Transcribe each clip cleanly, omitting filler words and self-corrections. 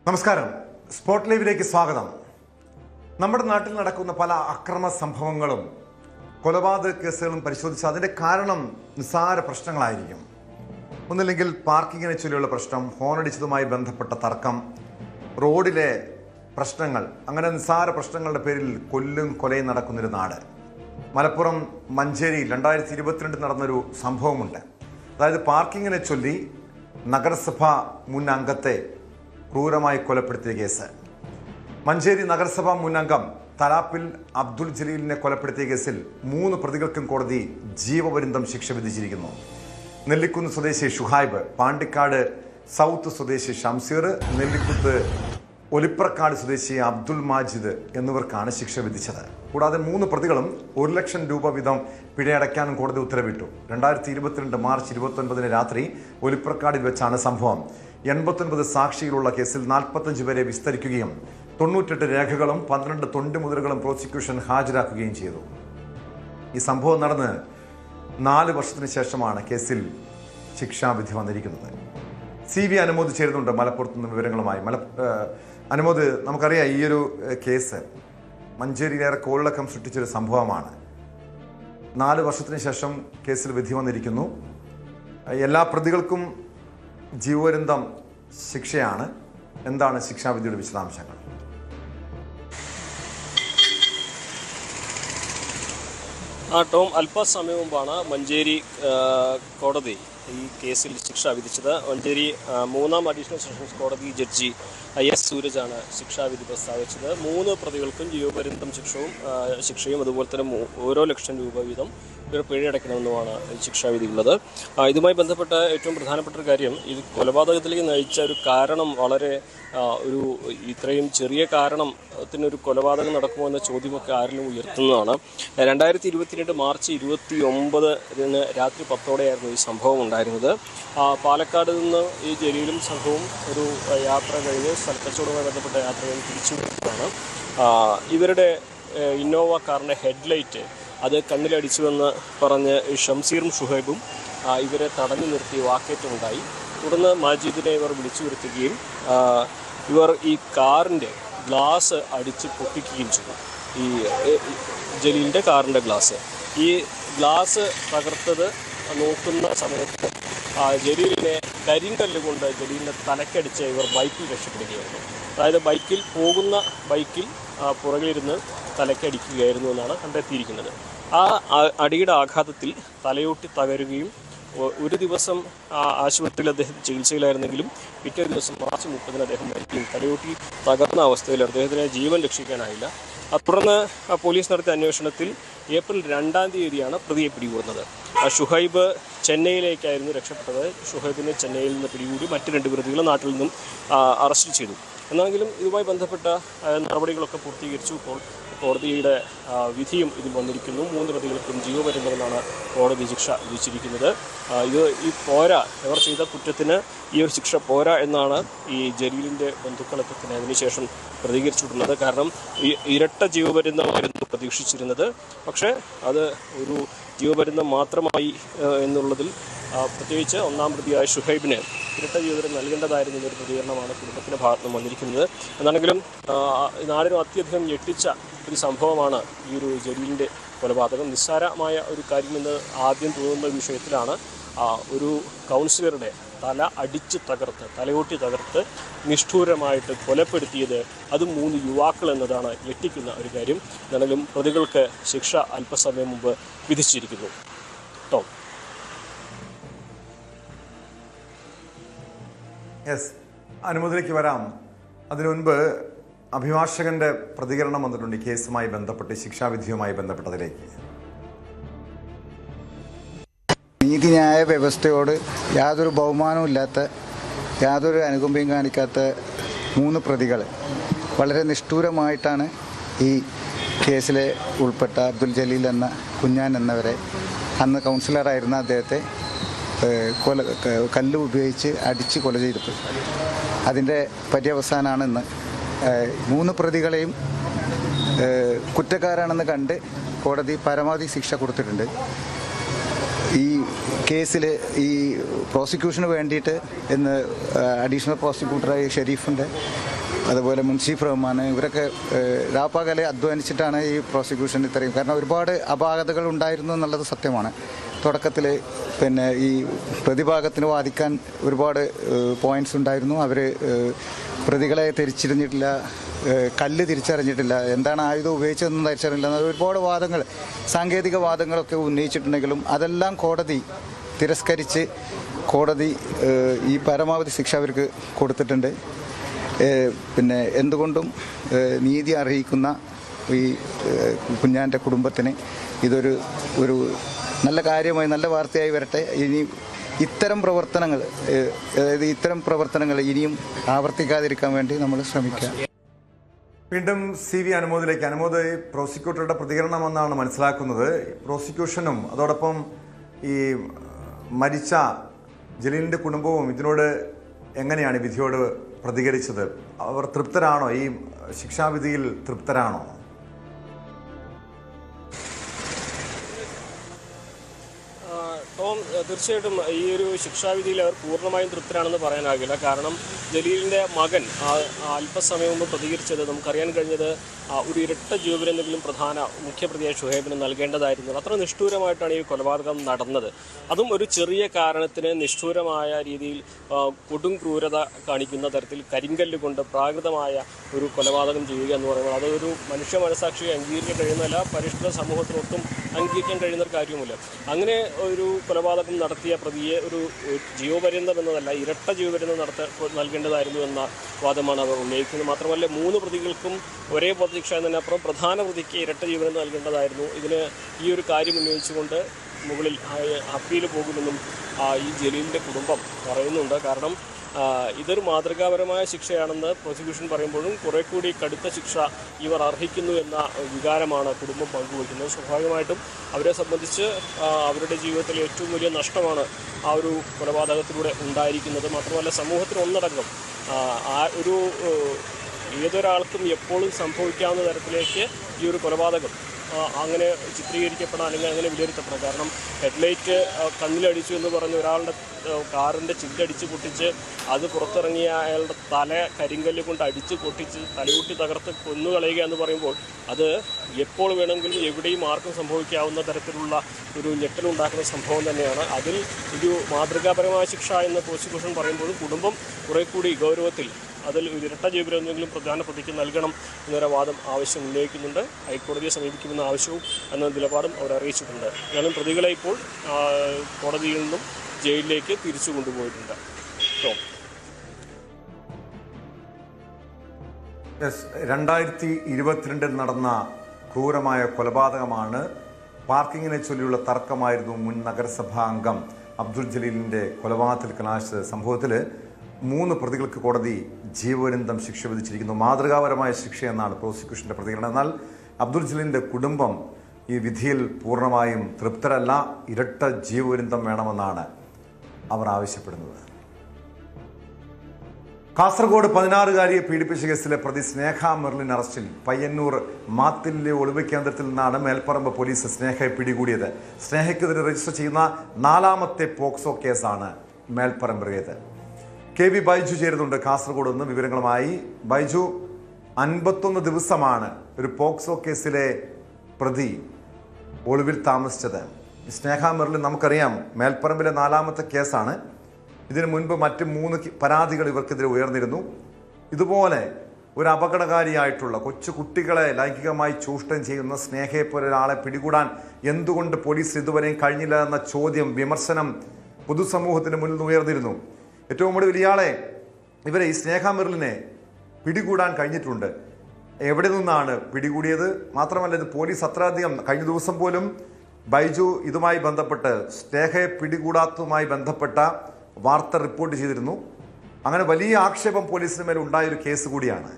നമസ്കാരം. സ്പോട്ട് ലൈവിലേക്ക് സ്വാഗതം. നമ്മുടെ നാട്ടിൽ നടക്കുന്ന പല അക്രമ സംഭവങ്ങളും കൊലപാതക കേസുകളും പരിശോധിച്ച് അതിൻ്റെ കാരണം നിസ്സാര പ്രശ്നങ്ങളായിരിക്കും. ഒന്നില്ലെങ്കിൽ പാർക്കിങ്ങിനെ ചൊല്ലിയുള്ള പ്രശ്നം, ഹോണടിച്ചതുമായി ബന്ധപ്പെട്ട തർക്കം, റോഡിലെ പ്രശ്നങ്ങൾ, അങ്ങനെ നിസ്സാര പ്രശ്നങ്ങളുടെ പേരിൽ കൊല്ലും കൊലയും നടക്കുന്നൊരു നാട്. മലപ്പുറം മഞ്ചേരിയിൽ 2022 നടന്നൊരു സംഭവമുണ്ട്. അതായത് പാർക്കിങ്ങിനെ ചൊല്ലി നഗരസഭ മുൻ അംഗത്തെ ക്രൂരമായി കൊലപ്പെടുത്തിയ കേസ്. മഞ്ചേരി നഗരസഭാ മുൻ അംഗം തലാപ്പിൽ അബ്ദുൽ ജലീലിനെ കൊലപ്പെടുത്തിയ കേസിൽ 3 പ്രതികൾക്കും കോടതി ജീവപര്യന്തം ശിക്ഷ വിധിച്ചിരിക്കുന്നു. നെല്ലിക്കുന്ന് സ്വദേശി ഷുഹൈബ്, പാണ്ടിക്കാട് സൗത്ത് സ്വദേശി ഷംസീർ, നെല്ലിക്കുത്ത് ഒലിപ്രക്കാട് സ്വദേശി അബ്ദുൽ മാജിദ് എന്നിവർക്കാണ് ശിക്ഷ വിധിച്ചത്. കൂടാതെ 3 പ്രതികളും 1 ലക്ഷം രൂപ വീതം പിഴയടയ്ക്കാനും കോടതി ഉത്തരവിട്ടു. 2022 മാർച്ച് 29 രാത്രി ഒലിപ്രക്കാടിൽ വെച്ചാണ് സംഭവം. 89 സാക്ഷികളുള്ള കേസിൽ 45 പേരെ വിസ്തരിക്കുകയും 98 രേഖകളും 12 തൊണ്ടിമുദ്രകളും പ്രോസിക്യൂഷൻ ഹാജരാക്കുകയും ചെയ്തു. ഈ സംഭവം നടന്ന് 4 വർഷത്തിന് ശേഷമാണ് കേസിൽ ശിക്ഷാവിധി വന്നിരിക്കുന്നത്. CV അനുമോദ് ചേരുന്നുണ്ട് മലപ്പുറത്ത് നിന്ന് വിവരങ്ങളുമായി. അനുമോദ്, നമുക്കറിയാം ഈ ഒരു കേസ് മഞ്ചേരിയിലേറെ കോളിളക്കം സൃഷ്ടിച്ചൊരു സംഭവമാണ്. 4 വർഷത്തിന് ശേഷം കേസിൽ വിധി വന്നിരിക്കുന്നു. എല്ലാ പ്രതികൾക്കും ജീവപര്യന്തം ശിക്ഷയാണ്. എന്താണ് ശിക്ഷാവിധിയുടെ വിശദാംശങ്ങൾ? ടോം, അല്പസമയം മുമ്പാണ് മഞ്ചേരി കോടതി ഈ കേസിൽ ശിക്ഷ വിധിച്ചത്. മഞ്ചേരി 3ാം അഡീഷണൽ സെഷൻസ് കോടതി ജഡ്ജി S. സൂരജാണ് ശിക്ഷാവിധി പ്രസ്താവിച്ചത്. 3 പ്രതികൾക്കും ജീവപര്യന്തം ശിക്ഷയും അതുപോലെ തന്നെ 1 ലക്ഷം രൂപ വീതം പിഴയടയ്ക്കണമെന്നുമാണ് ശിക്ഷാവിധി ഉള്ളത്. ഇതുമായി ബന്ധപ്പെട്ട ഏറ്റവും പ്രധാനപ്പെട്ട ഒരു കാര്യം, ഇത് കൊലപാതകത്തിലേക്ക് നയിച്ച ഒരു കാരണം വളരെ ഇത്രയും ചെറിയ കാരണത്തിനൊരു കൊലപാതകം നടക്കുമോ എന്ന ചോദ്യമൊക്കെ ആരിലും ഉയർത്തുന്നതാണ്. 2022 മാർച്ച് 29 രാത്രി 10ഓടെയായിരുന്നു ഈ സംഭവം ഉണ്ടായിരുന്നത്. പാലക്കാട് നിന്ന് ഈ ജലീലും സംഘവും ഒരു യാത്ര കഴിഞ്ഞ് സ്ഥലക്കച്ചവടവുമായി ബന്ധപ്പെട്ട യാത്ര കഴിഞ്ഞ് തിരിച്ചു വരുന്നതാണ്. ഇവരുടെ ഇന്നോവ കാറിൻ്റെ ഹെഡ്ലൈറ്റ് അത് കണ്ണിലടിച്ചുവെന്ന് പറഞ്ഞ് ഷംസീറും ഷുഹൈബും ഇവരെ തടഞ്ഞു നിർത്തി വാക്കേറ്റമുണ്ടായി. തുടർന്ന് മാജിദിനെ ഇവർ വിളിച്ചു വരുത്തുകയും ഇവർ ഈ കാറിൻ്റെ ഗ്ലാസ് അടിച്ച് പൊട്ടിക്കുകയും ചെയ്തു. ഈ ജലീലിൻ്റെ കാറിൻ്റെ ഗ്ലാസ്. ഈ ഗ്ലാസ് തകർത്തത് നോക്കുന്ന സമയത്ത് ജലീലിനെ കരിങ്കല്ല് കൊണ്ട് ജലീലിനെ തലക്കടിച്ച് ഇവർ ബൈക്കിൽ രക്ഷപ്പെടുകയായിരുന്നു. അതായത് പോകുന്ന ബൈക്കിൽ പുറകിലിരുന്ന് തലക്കടിക്കുകയായിരുന്നു എന്നാണ് കണ്ടെത്തിയിരിക്കുന്നത്. ആ അടിയുടെ ആഘാതത്തിൽ തലയോട്ടി തകരുകയും 1 ദിവസം ആശുപത്രിയിൽ അദ്ദേഹം ചികിത്സയിലായിരുന്നെങ്കിലും പിറ്റേ ദിവസം മാർച്ച് 30 അദ്ദേഹം മരിക്കുകയും തലയോട്ടി തകർന്ന അവസ്ഥയിൽ അദ്ദേഹത്തിന് ജീവൻ രക്ഷിക്കാനായില്ല. തുടർന്ന് പോലീസ് നടത്തിയ അന്വേഷണത്തിൽ ഏപ്രിൽ 2-ാം തീയതിയാണ് പ്രതിയെ പിടികൂടുന്നത്. ഷുഹൈബ് ചെന്നൈയിലേക്കായിരുന്നു രക്ഷപ്പെട്ടത്. ഷുഹൈബിനെ ചെന്നൈയിൽ നിന്ന് പിടികൂടി മറ്റ് 2 പ്രതികളെ നാട്ടിൽ നിന്നും അറസ്റ്റ് ചെയ്തു. എന്നെങ്കിലും ഇതുമായി ബന്ധപ്പെട്ട നടപടികളൊക്കെ പൂർത്തീകരിച്ചു. ഇപ്പോൾ കോടതിയുടെ വിധിയും ഇതിൽ വന്നിരിക്കുന്നു. 3 പ്രതികൾക്കും ജീവപര്യന്തമെന്നാണ് കോടതി ശിക്ഷ വിധിച്ചിരിക്കുന്നത്. ഈ പോരാ, ഇവർ ചെയ്ത കുറ്റത്തിന് ഈ ഒരു ശിക്ഷ പോരാ എന്നാണ് ഈ ജലീലിൻ്റെ ബന്ധുക്കളൊക്കെ തന്നെ അതിനുശേഷം പ്രതികരിച്ചിട്ടുള്ളത്. കാരണം ഈ ഇരട്ട ജീവപര്യന്തമായിരുന്നു പ്രതീക്ഷിച്ചിരുന്നത്. പക്ഷേ അത് ഒരു ജീവപര്യന്തം മാത്രമായി എന്നുള്ളതിൽ പ്രത്യേകിച്ച് 1ാം പ്രതിയായ ഷുഹൈബിന് ഇരട്ട ജീവപര്യന്തം നൽകേണ്ടതായിരുന്നു എന്നൊരു പ്രതികരണമാണ് കുടുംബത്തിൻ്റെ ഭാഗത്ത് നിന്ന് വന്നിരിക്കുന്നത്. എന്നാണെങ്കിലും നാടിനും അത്യധികം ഞെട്ടിച്ച ഒരു സംഭവമാണ് ഈ ഒരു ജലീലിൻ്റെ കൊലപാതകം. നിസ്സാരമായ ഒരു കാര്യമെന്ന് ആദ്യം തോന്നുന്ന വിഷയത്തിലാണ് ഒരു കൗൺസിലറുടെ തല അടിച്ച് തലയോട്ടി തകർത്ത് നിഷ്ഠൂരമായിട്ട് കൊലപ്പെടുത്തിയത്. അതും 3 യുവാക്കൾ എന്നതാണ് ഞെട്ടിക്കുന്ന ഒരു കാര്യം. എന്നാലും പ്രതികൾക്ക് ശിക്ഷ അല്പസമയം മുമ്പ് വിധിച്ചിരിക്കുന്നു. ടോം. അനുമതിയിലേക്ക് വരാം. അതിനു മുൻപ് അഭിഭാഷകന്റെ പ്രതികരണം വന്നിട്ടുണ്ട് ഈ കേസുമായി ബന്ധപ്പെട്ട്, ശിക്ഷാവിധിയുമായി ബന്ധപ്പെട്ടതിലേക്ക്. നീതിന്യായ വ്യവസ്ഥയോട് യാതൊരു ബഹുമാനവും ഇല്ലാത്ത, യാതൊരു അനുകമ്പയും കാണിക്കാത്ത 3 പ്രതികൾ വളരെ നിഷ്ഠൂരമായിട്ടാണ് ഈ കേസിൽ ഉൾപ്പെട്ട അബ്ദുൽ ജലീൽ എന്ന കുഞ്ഞാൻ എന്നവരെ, അന്ന് കൗൺസിലറായിരുന്ന അദ്ദേഹത്തെ കല്ല് ഉപയോഗിച്ച് അടിച്ച് കൊല ചെയ്തത്. അതിൻ്റെ പര്യവസാനമാണ് ഇന്ന് 3 പ്രതികളെയും കുറ്റക്കാരാണെന്ന് കണ്ട് കോടതി പരമാവധി ശിക്ഷ കൊടുത്തിട്ടുണ്ട്. ഈ കേസിൽ ഈ പ്രോസിക്യൂഷന് വേണ്ടിയിട്ട് ഇന്ന് അഡീഷണൽ പ്രോസിക്യൂട്ടറായ ഷെരീഫിൻ്റെ അതുപോലെ മുൻഷീഫ് റഹ്മാൻ ഇവരൊക്കെ രാപ്പകലെ അധ്വാനിച്ചിട്ടാണ് ഈ പ്രോസിക്യൂഷൻ ഇത്രയും. കാരണം ഒരുപാട് അപാകതകൾ ഉണ്ടായിരുന്നു എന്നുള്ളത് സത്യമാണ്. തുടക്കത്തിൽ പിന്നെ ഈ പ്രതിഭാഗത്തിന് വാദിക്കാൻ ഒരുപാട് പോയിന്റ്സ് ഉണ്ടായിരുന്നു. അവർ പ്രതികളെ തിരിച്ചറിഞ്ഞിട്ടില്ല, കല്ല് തിരിച്ചറിഞ്ഞിട്ടില്ല, എന്താണ് ആയുധം ഉപയോഗിച്ചതെന്ന് തിരിച്ചറിഞ്ഞില്ല, ഒരുപാട് വാദങ്ങൾ, സാങ്കേതിക വാദങ്ങളൊക്കെ ഉന്നയിച്ചിട്ടുണ്ടെങ്കിലും അതെല്ലാം കോടതി തിരസ്കരിച്ച് കോടതി ഈ പരമാവധി ശിക്ഷ അവർക്ക് കൊടുത്തിട്ടുണ്ട്. പിന്നെ എന്തുകൊണ്ടും നീതി അർഹിക്കുന്ന ഈ കുഞ്ഞാൻ്റെ കുടുംബത്തിന് ഇതൊരു നല്ല കാര്യമായി, നല്ല വാർത്തയായി വരട്ടെ. ഇനി ഇത്തരം പ്രവർത്തനങ്ങൾ ഇനിയും ആവർത്തിക്കാതിരിക്കാൻ വേണ്ടി നമ്മൾ ശ്രമിക്കാം. വീണ്ടും CV അനുമോദിലേക്ക്. അനുമോദ്, പ്രോസിക്യൂട്ടറുടെ പ്രതികരണം എന്നാണ് മനസ്സിലാക്കുന്നത്. പ്രോസിക്യൂഷനും അതോടൊപ്പം ഈ മരിച്ച ജലീലിൻ്റെ കുടുംബവും ഇതിനോട് എങ്ങനെയാണ് വിധിയോട് പ്രതികരിച്ചത്? അവർ തൃപ്തരാണോ? ഈ ശിക്ഷാവിധിയിൽ തൃപ്തരാണോ? ടോം, തീർച്ചയായിട്ടും ഈ ഒരു ശിക്ഷാവിധിയിൽ അവർ പൂർണ്ണമായും തൃപ്തരാണെന്ന് പറയാനാകില്ല. കാരണം ജലീലിൻ്റെ മകൻ അല്പസമയം മുമ്പ് പ്രതികരിച്ചത് നമുക്കറിയാൻ കഴിഞ്ഞത് ഒരു ഇരട്ട ജീവനെന്തെങ്കിലും മുഖ്യപ്രതിയായ ഷുഹൈബിന് നൽകേണ്ടതായിരുന്നു. അത്ര നിഷ്ഠൂരമായിട്ടാണ് ഈ കൊലപാതകം നടന്നത്. അതും ഒരു ചെറിയ കാരണത്തിന് നിഷ്ഠൂരമായ രീതിയിൽ കൊടും ക്രൂരത കാണിക്കുന്ന തരത്തിൽ കരിങ്കല്ല് കൊണ്ട് പ്രാകൃതമായ ഒരു കൊലപാതകം ചെയ്യുക എന്ന് പറയുമ്പോൾ അതൊരു മനുഷ്യ മനസാക്ഷിയെ അംഗീകരിക്കാൻ കഴിയുന്നതല്ല, പരിഷ്കൃത സമൂഹത്തിനൊട്ടും അംഗീകരിക്കാൻ കഴിയുന്ന ഒരു കാര്യവുമില്ല. അങ്ങനെ ഒരു കൊലപാതകം നടത്തിയ പ്രതിയെ ഒരു ജീവപര്യന്തം എന്നതല്ല, ഇരട്ട ജീവപര്യന്തം നൽകേണ്ടതായിരുന്നു എന്ന വാദമാണ് അവർ ഉന്നയിക്കുന്നത്. മാത്രമല്ല 3 പ്രതികൾക്കും ഒരേ വധശിക്ഷ എന്നതിനപ്പുറം പ്രധാന പ്രതിക്ക് ഇരട്ട ജീവപര്യന്തം നൽകേണ്ടതായിരുന്നു. ഇതിന് ഈ ഒരു കാര്യം ഉന്നയിച്ചുകൊണ്ട് മുകളിൽ അപ്പീൽ പോകുമെന്നും ഈ ജലീലിൻ്റെ കുടുംബം പറയുന്നുണ്ട്. കാരണം ഇതൊരു മാതൃകാപരമായ ശിക്ഷയാണെന്ന് പ്രോസിക്യൂഷൻ പറയുമ്പോഴും കുറെ കൂടി കടുത്ത ശിക്ഷ ഇവർ അർഹിക്കുന്നു എന്ന വികാരമാണ് കുടുംബം പങ്കുവയ്ക്കുന്നത്. സ്വാഭാവികമായിട്ടും അവരെ സംബന്ധിച്ച് അവരുടെ ജീവിതത്തിലെ ഏറ്റവും വലിയ നഷ്ടമാണ് ആ ഒരു കൊലപാതകത്തിലൂടെ ഉണ്ടായിരിക്കുന്നത്. മാത്രമല്ല സമൂഹത്തിന് ഒന്നടങ്കം ഏതൊരാൾക്കും എപ്പോഴും സംഭവിക്കാവുന്ന തരത്തിലേക്ക് ഈ ഒരു കൊലപാതകം അങ്ങനെ ചിത്രീകരിക്കപ്പെടാൻ അല്ലെങ്കിൽ അങ്ങനെ വിലയിരുത്തപ്പെടാം. കാരണം ഹെഡ്ലൈറ്റ് കണ്ണിലടിച്ചു എന്ന് പറഞ്ഞ് ഒരാളുടെ കാറിൻ്റെ ചില്ലടിച്ച് പൊട്ടിച്ച് അത് പുറത്തിറങ്ങിയ അയാളുടെ തല കരിങ്കല്ല് കൊണ്ട് അടിച്ച് പൊട്ടിച്ച് തലയൂട്ടി തകർത്ത് കൊന്നുകളയുക എന്ന് പറയുമ്പോൾ അത് എപ്പോൾ വേണമെങ്കിലും എവിടെയും ആർക്കും സംഭവിക്കാവുന്ന തരത്തിലുള്ള ഒരു ഞെട്ടലുണ്ടാക്കുന്ന സംഭവം തന്നെയാണ്. അതിൽ ഒരു മാതൃകാപരമായ ശിക്ഷ എന്ന് പ്രോസിക്യൂഷൻ പറയുമ്പോഴും കുടുംബം കുറെ കൂടി ഗൗരവത്തിൽ അതിൽ ഒരു ഇരട്ട ജീവനെന്തെങ്കിലും പ്രധാന പ്രതിക്ക് നൽകണം എന്നൊരു വാദം ആവശ്യം ഉന്നയിക്കുന്നുണ്ട്. ഹൈക്കോടതിയെ സമീപിക്കുമെന്ന ആവശ്യവും എന്ന നിലപാടും അവർ അറിയിച്ചിട്ടുണ്ട്. കാരണം പ്രതികളെ ഇപ്പോൾ കോടതിയിൽ നിന്നും ജയിലിലേക്ക് തിരിച്ചു കൊണ്ടുപോയിട്ടുണ്ട്. 2022 നടന്ന ക്രൂരമായ കൊലപാതകമാണ്. പാർക്കിങ്ങിനെ ചൊല്ലിയുള്ള തർക്കമായിരുന്നു മുൻ നഗരസഭാ അംഗം അബ്ദുൽ ജലീലിൻ്റെ കൊലപാതകത്തിൽ കലാശിച്ച സംഭവത്തിൽ 3 പ്രതികൾക്ക് കോടതി ജീവപര്യന്തം ശിക്ഷ വിധിച്ചിരിക്കുന്നു. മാതൃകാപരമായ ശിക്ഷയെന്നാണ് പ്രോസിക്യൂഷന്റെ പ്രതികരണം. എന്നാൽ അബ്ദുൽ ജലീലിന്റെ കുടുംബം ഈ വിധിയിൽ പൂർണ്ണമായും തൃപ്തരല്ല. ഇരട്ട ജീവപര്യന്തം വേണമെന്നാണ് അവർ ആവശ്യപ്പെടുന്നത്. കാസർഗോഡ് 16-കാരിയെ പീഡിപ്പിച്ച കേസിലെ പ്രതി സ്നേഹ മെർലിൻ അറസ്റ്റിൽ. പയ്യന്നൂർ മാത്തിലെ ഒളിവ് കേന്ദ്രത്തിൽ നിന്നാണ് മേൽപ്പറമ്പ് പോലീസ് സ്നേഹയെ പിടികൂടിയത്. സ്നേഹയ്ക്കെതിരെ രജിസ്റ്റർ ചെയ്യുന്ന 4ാമത്തെ പോക്സോ കേസാണ് മേൽപ്പറമ്പിലേത്. KV ബൈജു ചേരുന്നുണ്ട് കാസർഗോഡ് നിന്ന് വിവരങ്ങളുമായി. ബൈജു, 51 ദിവസമാണ് ഒരു പോക്സോ കേസിലെ പ്രതി ഒളിവിൽ താമസിച്ചത്. സ്നേഹ മെർലിൻ നമുക്കറിയാം മേൽപ്പറമ്പിലെ 4ാമത്തെ കേസാണ്. ഇതിനു മുൻപ് മറ്റ് 3 പരാതികൾ ഇവർക്കെതിരെ ഉയർന്നിരുന്നു. ഇതുപോലെ ഒരു അപകടകാരിയായിട്ടുള്ള കൊച്ചു കുട്ടികളെ ലൈംഗികമായി ചൂഷണം ചെയ്യുന്ന സ്നേഹയെ പോലെ ഒരാളെ പിടികൂടാൻ എന്തുകൊണ്ട് പോലീസ് ഇതുവരെയും കഴിഞ്ഞില്ല എന്ന ചോദ്യം, വിമർശനം പൊതുസമൂഹത്തിന് മുന്നിൽ ഉയർന്നിരുന്നു. ഏറ്റവും ഒടുവിൽ ഇവരെ ഈ സ്നേഹ മെർലിനെ പിടികൂടാൻ കഴിഞ്ഞിട്ടുണ്ട്. എവിടെ നിന്നാണ് പിടികൂടിയത്? മാത്രമല്ല ഇത് പോലീസ് അത്രയധികം കഴിഞ്ഞ ദിവസം പോലും ബൈജു ഇതുമായി ബന്ധപ്പെട്ട് സ്നേഹയെ പിടികൂടാത്തതുമായി ബന്ധപ്പെട്ട വാർത്ത റിപ്പോർട്ട് ചെയ്തിരുന്നു. അങ്ങനെ വലിയ ആക്ഷേപം പോലീസിന് മേൽ ഉണ്ടായൊരു കേസ് കൂടിയാണ്.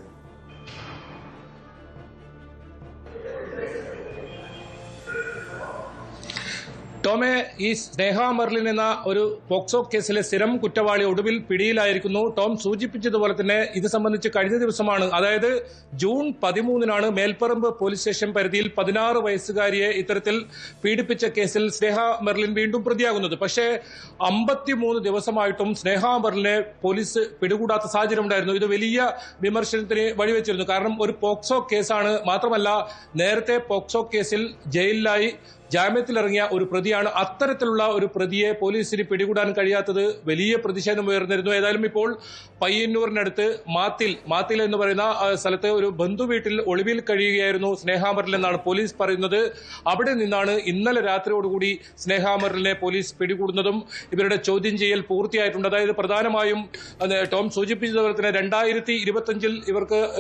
ടോമെ, ഈ സ്നേഹ മെർലിൻ എന്ന ഒരു പോക്സോ കേസിലെ സ്ഥിരം കുറ്റവാളി ഒടുവിൽ പിടിയിലായിരിക്കുന്നു. ടോം സൂചിപ്പിച്ചതുപോലെ തന്നെ ഇത് സംബന്ധിച്ച് കഴിഞ്ഞ ദിവസമാണ്, അതായത് ജൂൺ 13-നാണ് മേൽപ്പറമ്പ് പോലീസ് സ്റ്റേഷൻ പരിധിയിൽ 16 വയസ്സുകാരിയെ ഇത്തരത്തിൽ പീഡിപ്പിച്ച കേസിൽ സ്നേഹ മെർലിൻ വീണ്ടും പ്രതിയാകുന്നത്. പക്ഷേ 53 ദിവസമായിട്ടും സ്നേഹ മെർലിനെ പോലീസ് പിടികൂടാത്ത സാഹചര്യം ഉണ്ടായിരുന്നു. ഇത് വലിയ വിമർശനത്തിന് വഴിവെച്ചിരുന്നു. കാരണം ഒരു പോക്സോ കേസാണ്, മാത്രമല്ല നേരത്തെ പോക്സോ കേസിൽ ജയിലിലായി ജാമ്യത്തിലിറങ്ങിയ ഒരു പ്രതിയാണ്. അത്തരത്തിലുള്ള ഒരു പ്രതിയെ പോലീസിന് പിടികൂടാൻ കഴിയാത്തത് വലിയ പ്രതിഷേധം ഉയർന്നിരുന്നു. ഏതായാലും ഇപ്പോൾ പയ്യന്നൂരിനടുത്ത് മാത്തിൽ എന്ന് പറയുന്ന സ്ഥലത്ത് ഒരു ബന്ധു വീട്ടിൽ ഒളിവിൽ കഴിയുകയായിരുന്നു സ്നേഹ മെർലിൻ എന്നാണ് പോലീസ് പറയുന്നത്. അവിടെ നിന്നാണ് ഇന്നലെ രാത്രിയോടുകൂടി സ്നേഹ മെർലിനെ പോലീസ് പിടികൂടുന്നതും ഇവരുടെ ചോദ്യം ചെയ്യൽ പൂർത്തിയായിട്ടുണ്ട്. അതായത് പ്രധാനമായും ടോം സൂചിപ്പിച്ചതുപോലെ തന്നെ 2025-ൽ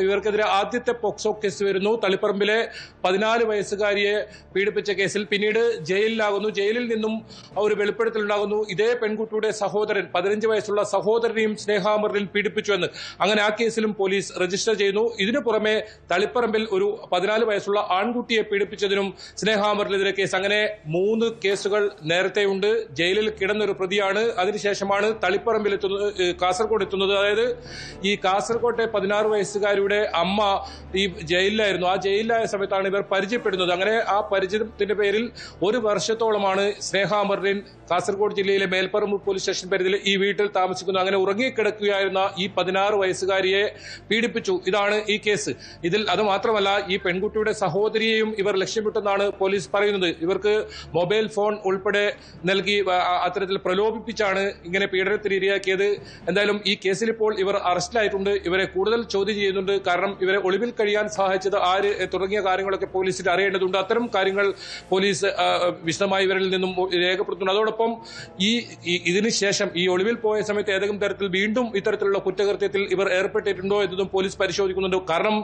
ഇവർക്കെതിരെ ആദ്യത്തെ പോക്സോ കേസ് വരുന്നു. തളിപ്പറമ്പിലെ 14 വയസ്സുകാരിയെ പീഡിപ്പിച്ച കേസിൽ പിന്നീട് ജയിലിലാകുന്നു. ജയിലിൽ നിന്നും ഒരു വെളിപ്പെടുത്തലുണ്ടാകുന്നു. ഇതേ പെൺകുട്ടിയുടെ സഹോദരൻ, 15 വയസ്സുള്ള സഹോദരനെയും സ്നേഹ മെർലിൻ പീഡിപ്പിച്ചുവെന്ന്. അങ്ങനെ ആ കേസിലും പോലീസ് രജിസ്റ്റർ ചെയ്യുന്നു. ഇതിനു പുറമെ തളിപ്പറമ്പിൽ ഒരു 14 വയസ്സുള്ള ആൺകുട്ടിയെ പീഡിപ്പിച്ചതിനും സ്നേഹ മെർലിനെതിരെ കേസ്. അങ്ങനെ 3 കേസുകൾ നേരത്തെയുണ്ട്. ജയിലിൽ കിടന്നൊരു പ്രതിയാണ്. അതിനുശേഷമാണ് തളിപ്പറമ്പിൽ കാസർഗോഡ് എത്തുന്നത്. അതായത് ഈ കാസർഗോട്ടെ 16 വയസ്സുകാരിയുടെ അമ്മ ഈ ജയിലിലായിരുന്നു. ആ ജയിലിലായ സമയത്താണ് ഇവർ പരിചയപ്പെടുന്നത്. അങ്ങനെ ആ പരിചയത്തിന്റെ പേരിൽ 1 വർഷത്തോളമാണ് സ്നേഹ മെർലിൻ കാസർഗോഡ് ജില്ലയിലെ മേൽപ്പറമ്പ് പോലീസ് സ്റ്റേഷൻ പരിധിയിൽ ഈ വീട്ടിൽ താമസിക്കുന്നു. അങ്ങനെ ഉറങ്ങിക്കിടക്കുകയായിരുന്ന ഈ 16 വയസ്സുകാരിയെ പീഡിപ്പിച്ചു. ഇതാണ് ഈ കേസ്. ഇതിൽ അത് മാത്രമല്ല, ഈ പെൺകുട്ടിയുടെ സഹോദരിയെയും ഇവർ ലക്ഷ്യമിട്ടെന്നാണ് പോലീസ് പറയുന്നത്. ഇവർക്ക് മൊബൈൽ ഫോൺ ഉൾപ്പെടെ നൽകി അത്തരത്തിൽ പ്രലോഭിപ്പിച്ചാണ് ഇങ്ങനെ പീഡനത്തിന് ഇരയാക്കിയത്. എന്തായാലും ഈ കേസിൽ ഇപ്പോൾ ഇവർ അറസ്റ്റിലായിട്ടുണ്ട്. ഇവരെ കൂടുതൽ ചോദ്യം ചെയ്യുന്നുണ്ട്. കാരണം ഇവരെ ഒളിവിൽ കഴിയാൻ സഹായിച്ചത് ആര് തുടങ്ങിയ കാര്യങ്ങളൊക്കെ പോലീസിന് അറിയേണ്ടതുണ്ട്. അത്തരം കാര്യങ്ങൾ പോലീസ് വിശദമായി ഇവരിൽ നിന്നും രേഖപ്പെടുത്തുന്നു. അതോടൊപ്പം ഇതിന് ശേഷം ഈ ഒളിവിൽ പോയ സമയത്ത് ഏതെങ്കിലും തരത്തിൽ വീണ്ടും ഇത്തരത്തിലുള്ള കുറ്റകൃത്യത്തിൽ ഇവർ ഏർപ്പെട്ടിട്ടുണ്ടോ എന്നതും പോലീസ് പരിശോധിക്കുന്നുണ്ട്. കാരണം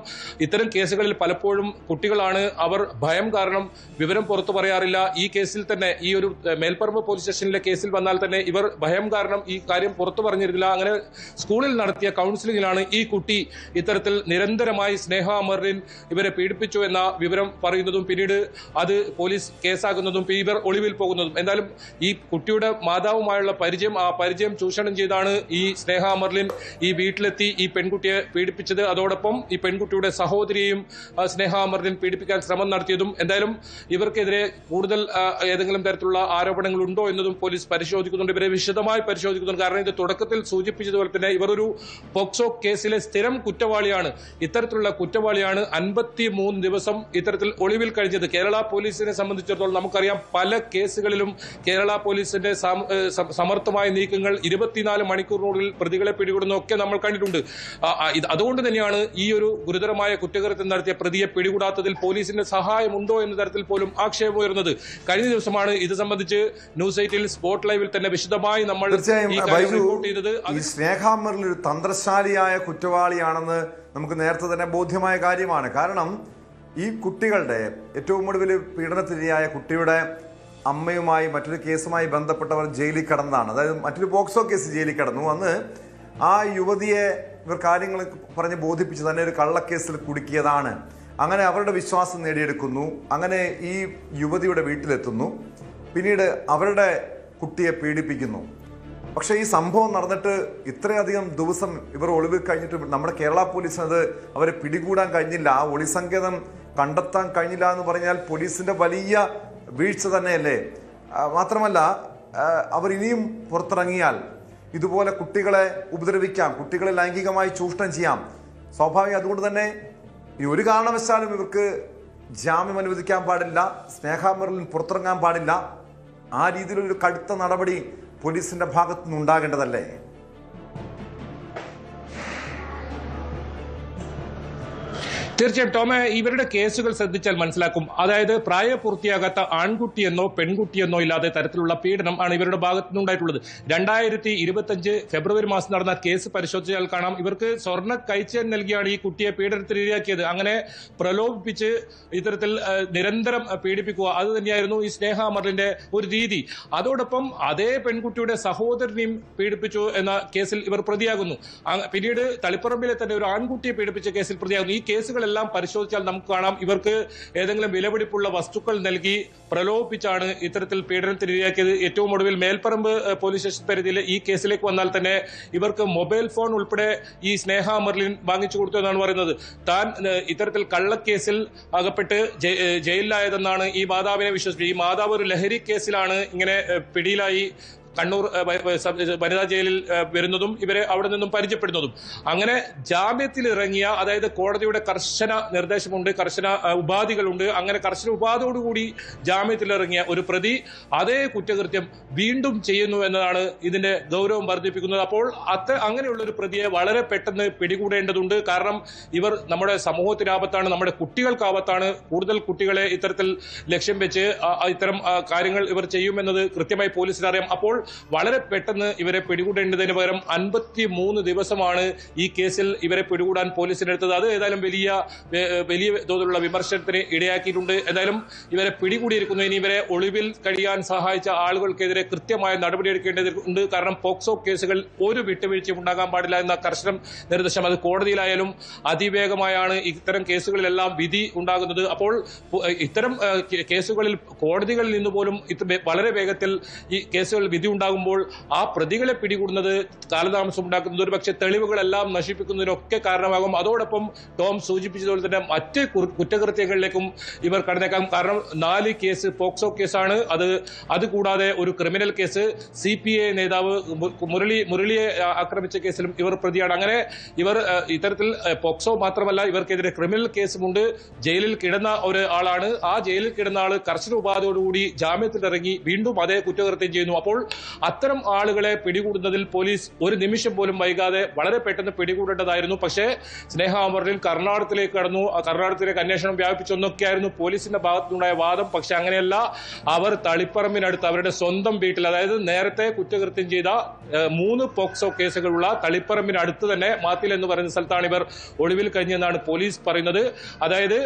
ഇത്തരം കേസുകളിൽ പലപ്പോഴും കുട്ടികളാണ്. അവർ ഭയം കാരണം വിവരം പുറത്തു പറയാറില്ല. ഈ കേസിൽ തന്നെ, ഈ ഒരു മേൽപ്പറമ്പ് പോലീസ് സ്റ്റേഷനിലെ കേസിൽ വന്നാൽ തന്നെ ഇവർ ഭയം കാരണം ഈ കാര്യം പുറത്തു പറഞ്ഞിരുന്നില്ല. അങ്ങനെ സ്കൂളിൽ നടത്തിയ കൗൺസിലിംഗിലാണ് ഈ കുട്ടി ഇത്തരത്തിൽ നിരന്തരമായി സ്നേഹ മെർലിൻ ഇവരെ പീഡിപ്പിച്ചു എന്ന വിവരം പറയുന്നതും പിന്നീട് അത് പോലീസ് കേസാകുന്നതും ഇവർ ഒളിവിൽ പോകുന്നതും. എന്തായാലും ഈ കുട്ടിയുടെ മാതാവുമായുള്ള ആ പരിചയം ചൂഷണം ചെയ്താണ് ഈ സ്നേഹ മെർലിൻ ഈ വീട്ടിലെത്തി ഈ പെൺകുട്ടിയെ പീഡിപ്പിച്ചത്. അതോടൊപ്പം ഈ പെൺകുട്ടിയുടെ സഹോദരിയെയും സ്നേഹ മെർലിൻ പീഡിപ്പിക്കാൻ ശ്രമം നടത്തിയതും. എന്തായാലും ഇവർക്കെതിരെ കൂടുതൽ ഏതെങ്കിലും തരത്തിലുള്ള ആരോപണങ്ങൾ ഉണ്ടോ എന്നതും പോലീസ് പരിശോധിക്കുന്നുണ്ട്. ഇവരെ വിശദമായി പരിശോധിക്കുന്നുണ്ട്. കാരണം ഇത് തുടക്കത്തിൽ സൂചിപ്പിച്ചതുപോലെ തന്നെ ഇവർ ഒരു പോക്സോ കേസിലെ സ്ഥിരം കുറ്റവാളിയാണ്. ഇത്തരത്തിലുള്ള കുറ്റവാളിയാണ് 53 ദിവസം ഇത്തരത്തിൽ ഒളിവിൽ കഴിഞ്ഞത്. കേരള പോലീസിനെ സംബന്ധിച്ചിടത്തോളം നമുക്കറിയാം, പല കേസുകളിലും കേരള പോലീസിന്റെ സമർത്ഥമായ നീക്കങ്ങൾ 24 മണിക്കൂറിനുള്ളിൽ പ്രതികളെ പിടികൂടുന്നതൊക്കെ നമ്മൾ കണ്ടിട്ടുണ്ട്. അതുകൊണ്ട് തന്നെയാണ് ഈ ഒരു ഗുരുതരമായ കുറ്റകൃത്യം നടത്തിയ പ്രതിയെ പിടികൂടാത്തതിൽ പോലീസിന്റെ സഹായമുണ്ടോ എന്ന തരത്തിൽ പോലും ആക്ഷേപം ഉയർന്നത്. കഴിഞ്ഞ ദിവസമാണ് ഇത് സംബന്ധിച്ച് ന്യൂസ് 8-ൽ സ്പോട്ട് ലൈവിൽ തന്നെ വിശദമായി നമ്മൾ റിപ്പോർട്ട് ചെയ്തത്. ഈ സ്നേഹ മെർലിൻ ഒരു തന്ത്രശാലിയായ കുറ്റവാളിയാണെന്ന് നമുക്ക് നേരത്തെ തന്നെ ബോധ്യമായ കാര്യമാണ്. കാരണം ഈ കുട്ടികളുടെ ഏറ്റവും ഒടുവിൽ പീഡനത്തിനിരയായ കുട്ടിയുടെ അമ്മയുമായി മറ്റൊരു കേസുമായി ബന്ധപ്പെട്ടവർ ജയിലിൽ കിടന്നതാണ്. അതായത് മറ്റൊരു പോക്സോ കേസ് ജയിലിൽ കിടന്നു. അന്ന് ആ യുവതിയെ ഇവർ കാര്യങ്ങൾ പറഞ്ഞ് ബോധിപ്പിച്ച് തന്നെ ഒരു കള്ളക്കേസിൽ കുടുക്കിയതാണ്. അങ്ങനെ അവരുടെ വിശ്വാസം നേടിയെടുക്കുന്നു. അങ്ങനെ ഈ യുവതിയുടെ വീട്ടിലെത്തുന്നു. പിന്നീട് അവരുടെ കുട്ടിയെ പീഡിപ്പിക്കുന്നു. പക്ഷേ ഈ സംഭവം നടന്നിട്ട് ഇത്രയധികം ദിവസം ഇവർ ഒളിവിൽ കഴിഞ്ഞിട്ട് നമ്മുടെ കേരള പോലീസിനത് അവരെ പിടികൂടാൻ കഴിഞ്ഞില്ല. ആ ഒളിസങ്കേതം കണ്ടെത്താൻ കഴിഞ്ഞില്ല എന്ന് പറഞ്ഞാൽ പോലീസിന്റെ വലിയ വീഴ്ച തന്നെയല്ലേ. മാത്രമല്ല, അവർ ഇനിയും പുറത്തിറങ്ങിയാൽ ഇതുപോലെ കുട്ടികളെ ഉപദ്രവിക്കാം, കുട്ടികളെ ലൈംഗികമായി ചൂഷണം ചെയ്യാം. സ്വാഭാവികം. അതുകൊണ്ട് തന്നെ ഈ ഒരു കാരണവശാലും ഇവർക്ക് ജാമ്യം അനുവദിക്കാൻ പാടില്ല. സ്നേഹ മെർലിൻ പുറത്തിറങ്ങാൻ പാടില്ല. ആ രീതിയിലൊരു കടുത്ത നടപടി പോലീസിന്റെ ഭാഗത്തു നിന്നുണ്ടാകേണ്ടതല്ലേ? തീർച്ചയായും ടോമെ, ഇവരുടെ കേസുകൾ ശ്രദ്ധിച്ചാൽ മനസ്സിലാക്കും. അതായത് പ്രായപൂർത്തിയാകാത്ത ആൺകുട്ടിയെന്നോ പെൺകുട്ടിയെന്നോ ഇല്ലാതെ തരത്തിലുള്ള പീഡനം ആണ് ഇവരുടെ ഭാഗത്തു നിന്നുണ്ടായിട്ടുള്ളത്. 2025 ഫെബ്രുവരി മാസം നടന്ന കേസ് പരിശോധിച്ചാൽ കാണാം, ഇവർക്ക് സ്വർണ്ണ കൈച്ചേൻ നൽകിയാണ് ഈ കുട്ടിയെ പീഡനത്തിന് ഇരയാക്കിയത്. അങ്ങനെ പ്രലോഭിപ്പിച്ച് ഇത്തരത്തിൽ നിരന്തരം പീഡിപ്പിക്കുക, അത് തന്നെയായിരുന്നു ഈ സ്നേഹ മെർലിന്റെ ഒരു രീതി. അതോടൊപ്പം അതേ പെൺകുട്ടിയുടെ സഹോദരനെയും പീഡിപ്പിച്ചു എന്ന കേസിൽ ഇവർ പ്രതിയാകുന്നു. പിന്നീട് തളിപ്പറമ്പിലെ തന്നെ ഒരു ആൺകുട്ടിയെ പീഡിപ്പിച്ച കേസിൽ പ്രതിയാകുന്നു. ഈ കേസുകൾ രേഖകളെല്ലാം പരിശോധിച്ചാൽ നമുക്ക് കാണാം ഇവർക്ക് ഏതെങ്കിലും വിലപിടിപ്പുള്ള വസ്തുക്കൾ നൽകി പ്രലോഭിപ്പിച്ചാണ് ഇത്തരത്തിൽ പീഡനത്തിന് ഇരയാക്കിയത്. ഏറ്റവും ഒടുവിൽ മേൽപ്പറമ്പ് പോലീസ് സ്റ്റേഷൻ പരിധിയിലെ ഈ കേസിലേക്ക് വന്നാൽ തന്നെ ഇവർക്ക് മൊബൈൽ ഫോൺ ഉൾപ്പെടെ ഈ സ്നേഹ മെർലിൻ വാങ്ങിച്ചു കൊടുത്തു എന്നാണ് പറയുന്നത്. താൻ ഇത്തരത്തിൽ കള്ളക്കേസിൽ അകപ്പെട്ട് ജയിലിലായതെന്നാണ് ഈ മാതാവിനെ വിശ്വസിച്ചത്. ഈ മാതാവ് ഒരു ലഹരി കേസിലാണ് ഇങ്ങനെ പിടിയിലായി കണ്ണൂർ വനിതാ ജയിലിൽ വരുന്നതും ഇവരെ അവിടെ നിന്നും പരിചയപ്പെടുന്നതും. അങ്ങനെ ജാമ്യത്തിൽ ഇറങ്ങിയ, അതായത് കോടതിയുടെ കർശന നിർദ്ദേശമുണ്ട്, കർശന ഉപാധികളുണ്ട്, അങ്ങനെ കർശന ഉപാധിയോടുകൂടി ജാമ്യത്തിലിറങ്ങിയ ഒരു പ്രതി അതേ കുറ്റകൃത്യം വീണ്ടും ചെയ്യുന്നു എന്നതാണ് ഇതിന്റെ ഗൗരവം വർദ്ധിപ്പിക്കുന്നത്. അപ്പോൾ അങ്ങനെയുള്ള ഒരു പ്രതിയെ വളരെ പെട്ടെന്ന് പിടികൂടേണ്ടതുണ്ട്. കാരണം ഇവർ നമ്മുടെ സമൂഹത്തിന് ആപത്താണ്, നമ്മുടെ കുട്ടികൾക്ക് ആപത്താണ്. കൂടുതൽ കുട്ടികളെ ഇത്തരത്തിൽ ലക്ഷ്യം വെച്ച് ഇത്തരം കാര്യങ്ങൾ ഇവർ ചെയ്യുമെന്നത് കൃത്യമായി പോലീസിന് അറിയാം. അപ്പോൾ വളരെ പെട്ടെന്ന് ഇവരെ പിടികൂടേണ്ടതിന് പകരം 53 ദിവസമാണ് ഈ കേസിൽ ഇവരെ പിടികൂടാൻ പോലീസിനെടുത്തത്. അത് ഏതായാലും വലിയ തോതിലുള്ള വിമർശനത്തിന് ഇടയാക്കിയിട്ടുണ്ട്. ഏതായാലും ഇവരെ പിടികൂടിയിരിക്കുന്നു. ഇനി ഇവരെ ഒളിവിൽ കഴിയാൻ സഹായിച്ച ആളുകൾക്കെതിരെ കൃത്യമായ നടപടിയെടുക്കേണ്ടതുണ്ട്. കാരണം പോക്സോ കേസുകൾ ഒരു വിട്ടുവീഴ്ചയും ഉണ്ടാകാൻ പാടില്ല എന്ന കർശന നിർദ്ദേശം അത് കോടതിയിലായാലും അതിവേഗമായാണ് ഇത്തരം കേസുകളിലെല്ലാം വിധി ഉണ്ടാകുന്നത്. അപ്പോൾ ഇത്തരം കേസുകളിൽ കോടതികളിൽ നിന്ന് പോലും വളരെ വേഗത്തിൽ ഈ കേസുകൾ വിധി ഉണ്ടാകുമ്പോൾ ആ പ്രതികളെ പിടികൂടുന്നത് കാലതാമസം ഉണ്ടാക്കുന്നത്, ഒരു പക്ഷേ തെളിവുകളെല്ലാം നശിപ്പിക്കുന്നതിനൊക്കെ കാരണമാകും. അതോടൊപ്പം ടോം സൂചിപ്പിച്ചതുപോലെ തന്നെ മറ്റ് കുറ്റകൃത്യങ്ങളിലേക്കും ഇവർ കടന്നേക്കാം. കാരണം 4 കേസ് പോക്സോ കേസാണ്. അതുകൂടാതെ ഒരു ക്രിമിനൽ കേസ്, CPI നേതാവ് മുരളിയെ ആക്രമിച്ച കേസിലും ഇവർ പ്രതിയാണ്. അങ്ങനെ ഇവർ ഇത്തരത്തിൽ പോക്സോ മാത്രമല്ല, ഇവർക്കെതിരെ ക്രിമിനൽ കേസുമുണ്ട്. ജയിലിൽ കിടന്ന ഒരാളാണ്. ആ ജയിലിൽ കിടന്ന ആള് കർശന ഉപാധിയോടുകൂടി ജാമ്യത്തിലിറങ്ങി വീണ്ടും അതേ കുറ്റകൃത്യം ചെയ്യുന്നു. അപ്പോൾ അത്തരം ആളുകളെ പിടികൂടുന്നതിൽ പോലീസ് ഒരു നിമിഷം പോലും വൈകാതെ വളരെ പെട്ടെന്ന് പിടികൂടേണ്ടതായിരുന്നു. പക്ഷേ സ്നേഹ മെർലിൻ കർണാടകത്തിലേക്ക് കടന്നു, കർണാടകത്തിലേക്ക് അന്വേഷണം വ്യാപിച്ചൊന്നൊക്കെയായിരുന്നു പോലീസിന്റെ ഭാഗത്തുനിന്നുണ്ടായ വാദം. പക്ഷെ അങ്ങനെയല്ല, അവർ തളിപ്പറമ്പിനടുത്ത് അവരുടെ സ്വന്തം വീട്ടിൽ, അതായത് നേരത്തെ കുറ്റകൃത്യം ചെയ്ത 3 പോക്സോ കേസുകളുള്ള തളിപ്പറമ്പിനടുത്ത് തന്നെ മാത്തിൽ എന്ന് പറയുന്ന സ്ഥലത്താണ് ഇവർ ഒളിവിൽ കഴിഞ്ഞെന്നാണ് പോലീസ് പറയുന്നത്. അതായത്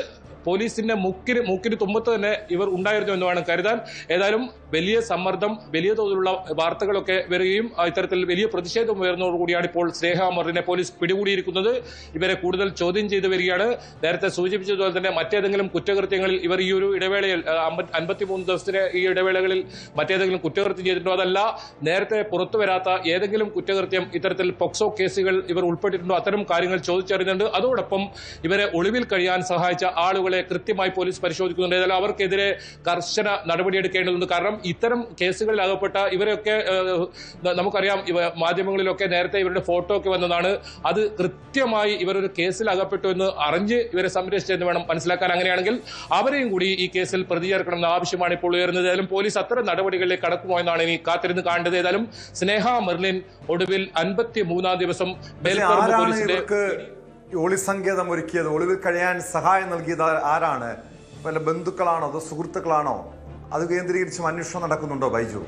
പോലീസിന്റെ മൂക്കിന് തുമ്പത്ത് തന്നെ ഇവർ ഉണ്ടായിരുന്നു എന്ന് വേണം കരുതാൻ. ഏതായാലും വലിയ സമ്മർദ്ദം, വലിയ തോതിലുള്ള വാർത്തകളൊക്കെ വരികയും ഇത്തരത്തിൽ വലിയ പ്രതിഷേധം ഉയർന്നതോടുകൂടിയാണ് ഇപ്പോൾ സ്നേഹ മെർലിനെ പോലീസ് പിടികൂടിയിരിക്കുന്നത്. ഇവരെ കൂടുതൽ ചോദ്യം ചെയ്തു വരികയാണ്. നേരത്തെ സൂചിപ്പിച്ചതുപോലെ തന്നെ മറ്റേതെങ്കിലും കുറ്റകൃത്യങ്ങളിൽ ഇവർ ഈ ഒരു ഇടവേളയിൽ 53 ദിവസത്തിന് ഈ ഇടവേളകളിൽ മറ്റേതെങ്കിലും കുറ്റകൃത്യം ചെയ്തിട്ടുണ്ടോ, അതല്ല നേരത്തെ പുറത്തു വരാത്ത ഏതെങ്കിലും കുറ്റകൃത്യം ഇത്തരത്തിൽ പോക്സോ കേസുകൾ ഇവർ ഉൾപ്പെട്ടിട്ടുണ്ടോ, അത്തരം കാര്യങ്ങൾ ചോദിച്ചറിയുന്നുണ്ട്. അതോടൊപ്പം ഇവരെ ഒളിവിൽ കഴിയാൻ സഹായിച്ച ആളുകളെ കൃത്യമായി പോലീസ് പരിശോധിക്കുന്നുണ്ട്. ഏതായാലും അവർക്കെതിരെ കർശന നടപടിയെടുക്കേണ്ടതുണ്ട്. കാരണം ഇത്തരം കേസുകളിൽ അകപ്പെട്ട ഇവരൊക്കെ നമുക്കറിയാം, മാധ്യമങ്ങളിലൊക്കെ നേരത്തെ ഇവരുടെ ഫോട്ടോ ഒക്കെ വന്നതാണ്. അത് കൃത്യമായി ഇവരൊരു കേസിൽ അകപ്പെട്ടു എന്ന് അറിഞ്ഞ് ഇവരെ സംരക്ഷിച്ചെന്ന് വേണം മനസ്സിലാക്കാൻ. അങ്ങനെയാണെങ്കിൽ അവരെയും കൂടി ഈ കേസിൽ പ്രതി ചേർക്കണമെന്ന ആവശ്യമാണ് ഇപ്പോൾ ഉയർന്നത്. ഏതായാലും പോലീസ് അത്തരം നടപടികളിലേക്ക് കടക്കുമോ എന്നാണ് ഇനി കാത്തിരുന്ന് കാണേണ്ടത്. ഏതായാലും സ്നേഹ മെർലിൻ ഒടുവിൽ 53ാം ദിവസം മേൽപ്പറമ്പ് പോലീസിന്റെ ഒളിസങ്കേതം ഒരുക്കിയത്, ഒളിവിൽ കഴിയാൻ സഹായം നൽകിയത് ആരാണ്? വല്ല ബന്ധുക്കളാണോ അതോ സുഹൃത്തുക്കളാണോ? അത് കേന്ദ്രീകരിച്ചും അന്വേഷണം നടക്കുന്നുണ്ടോ ബൈജു?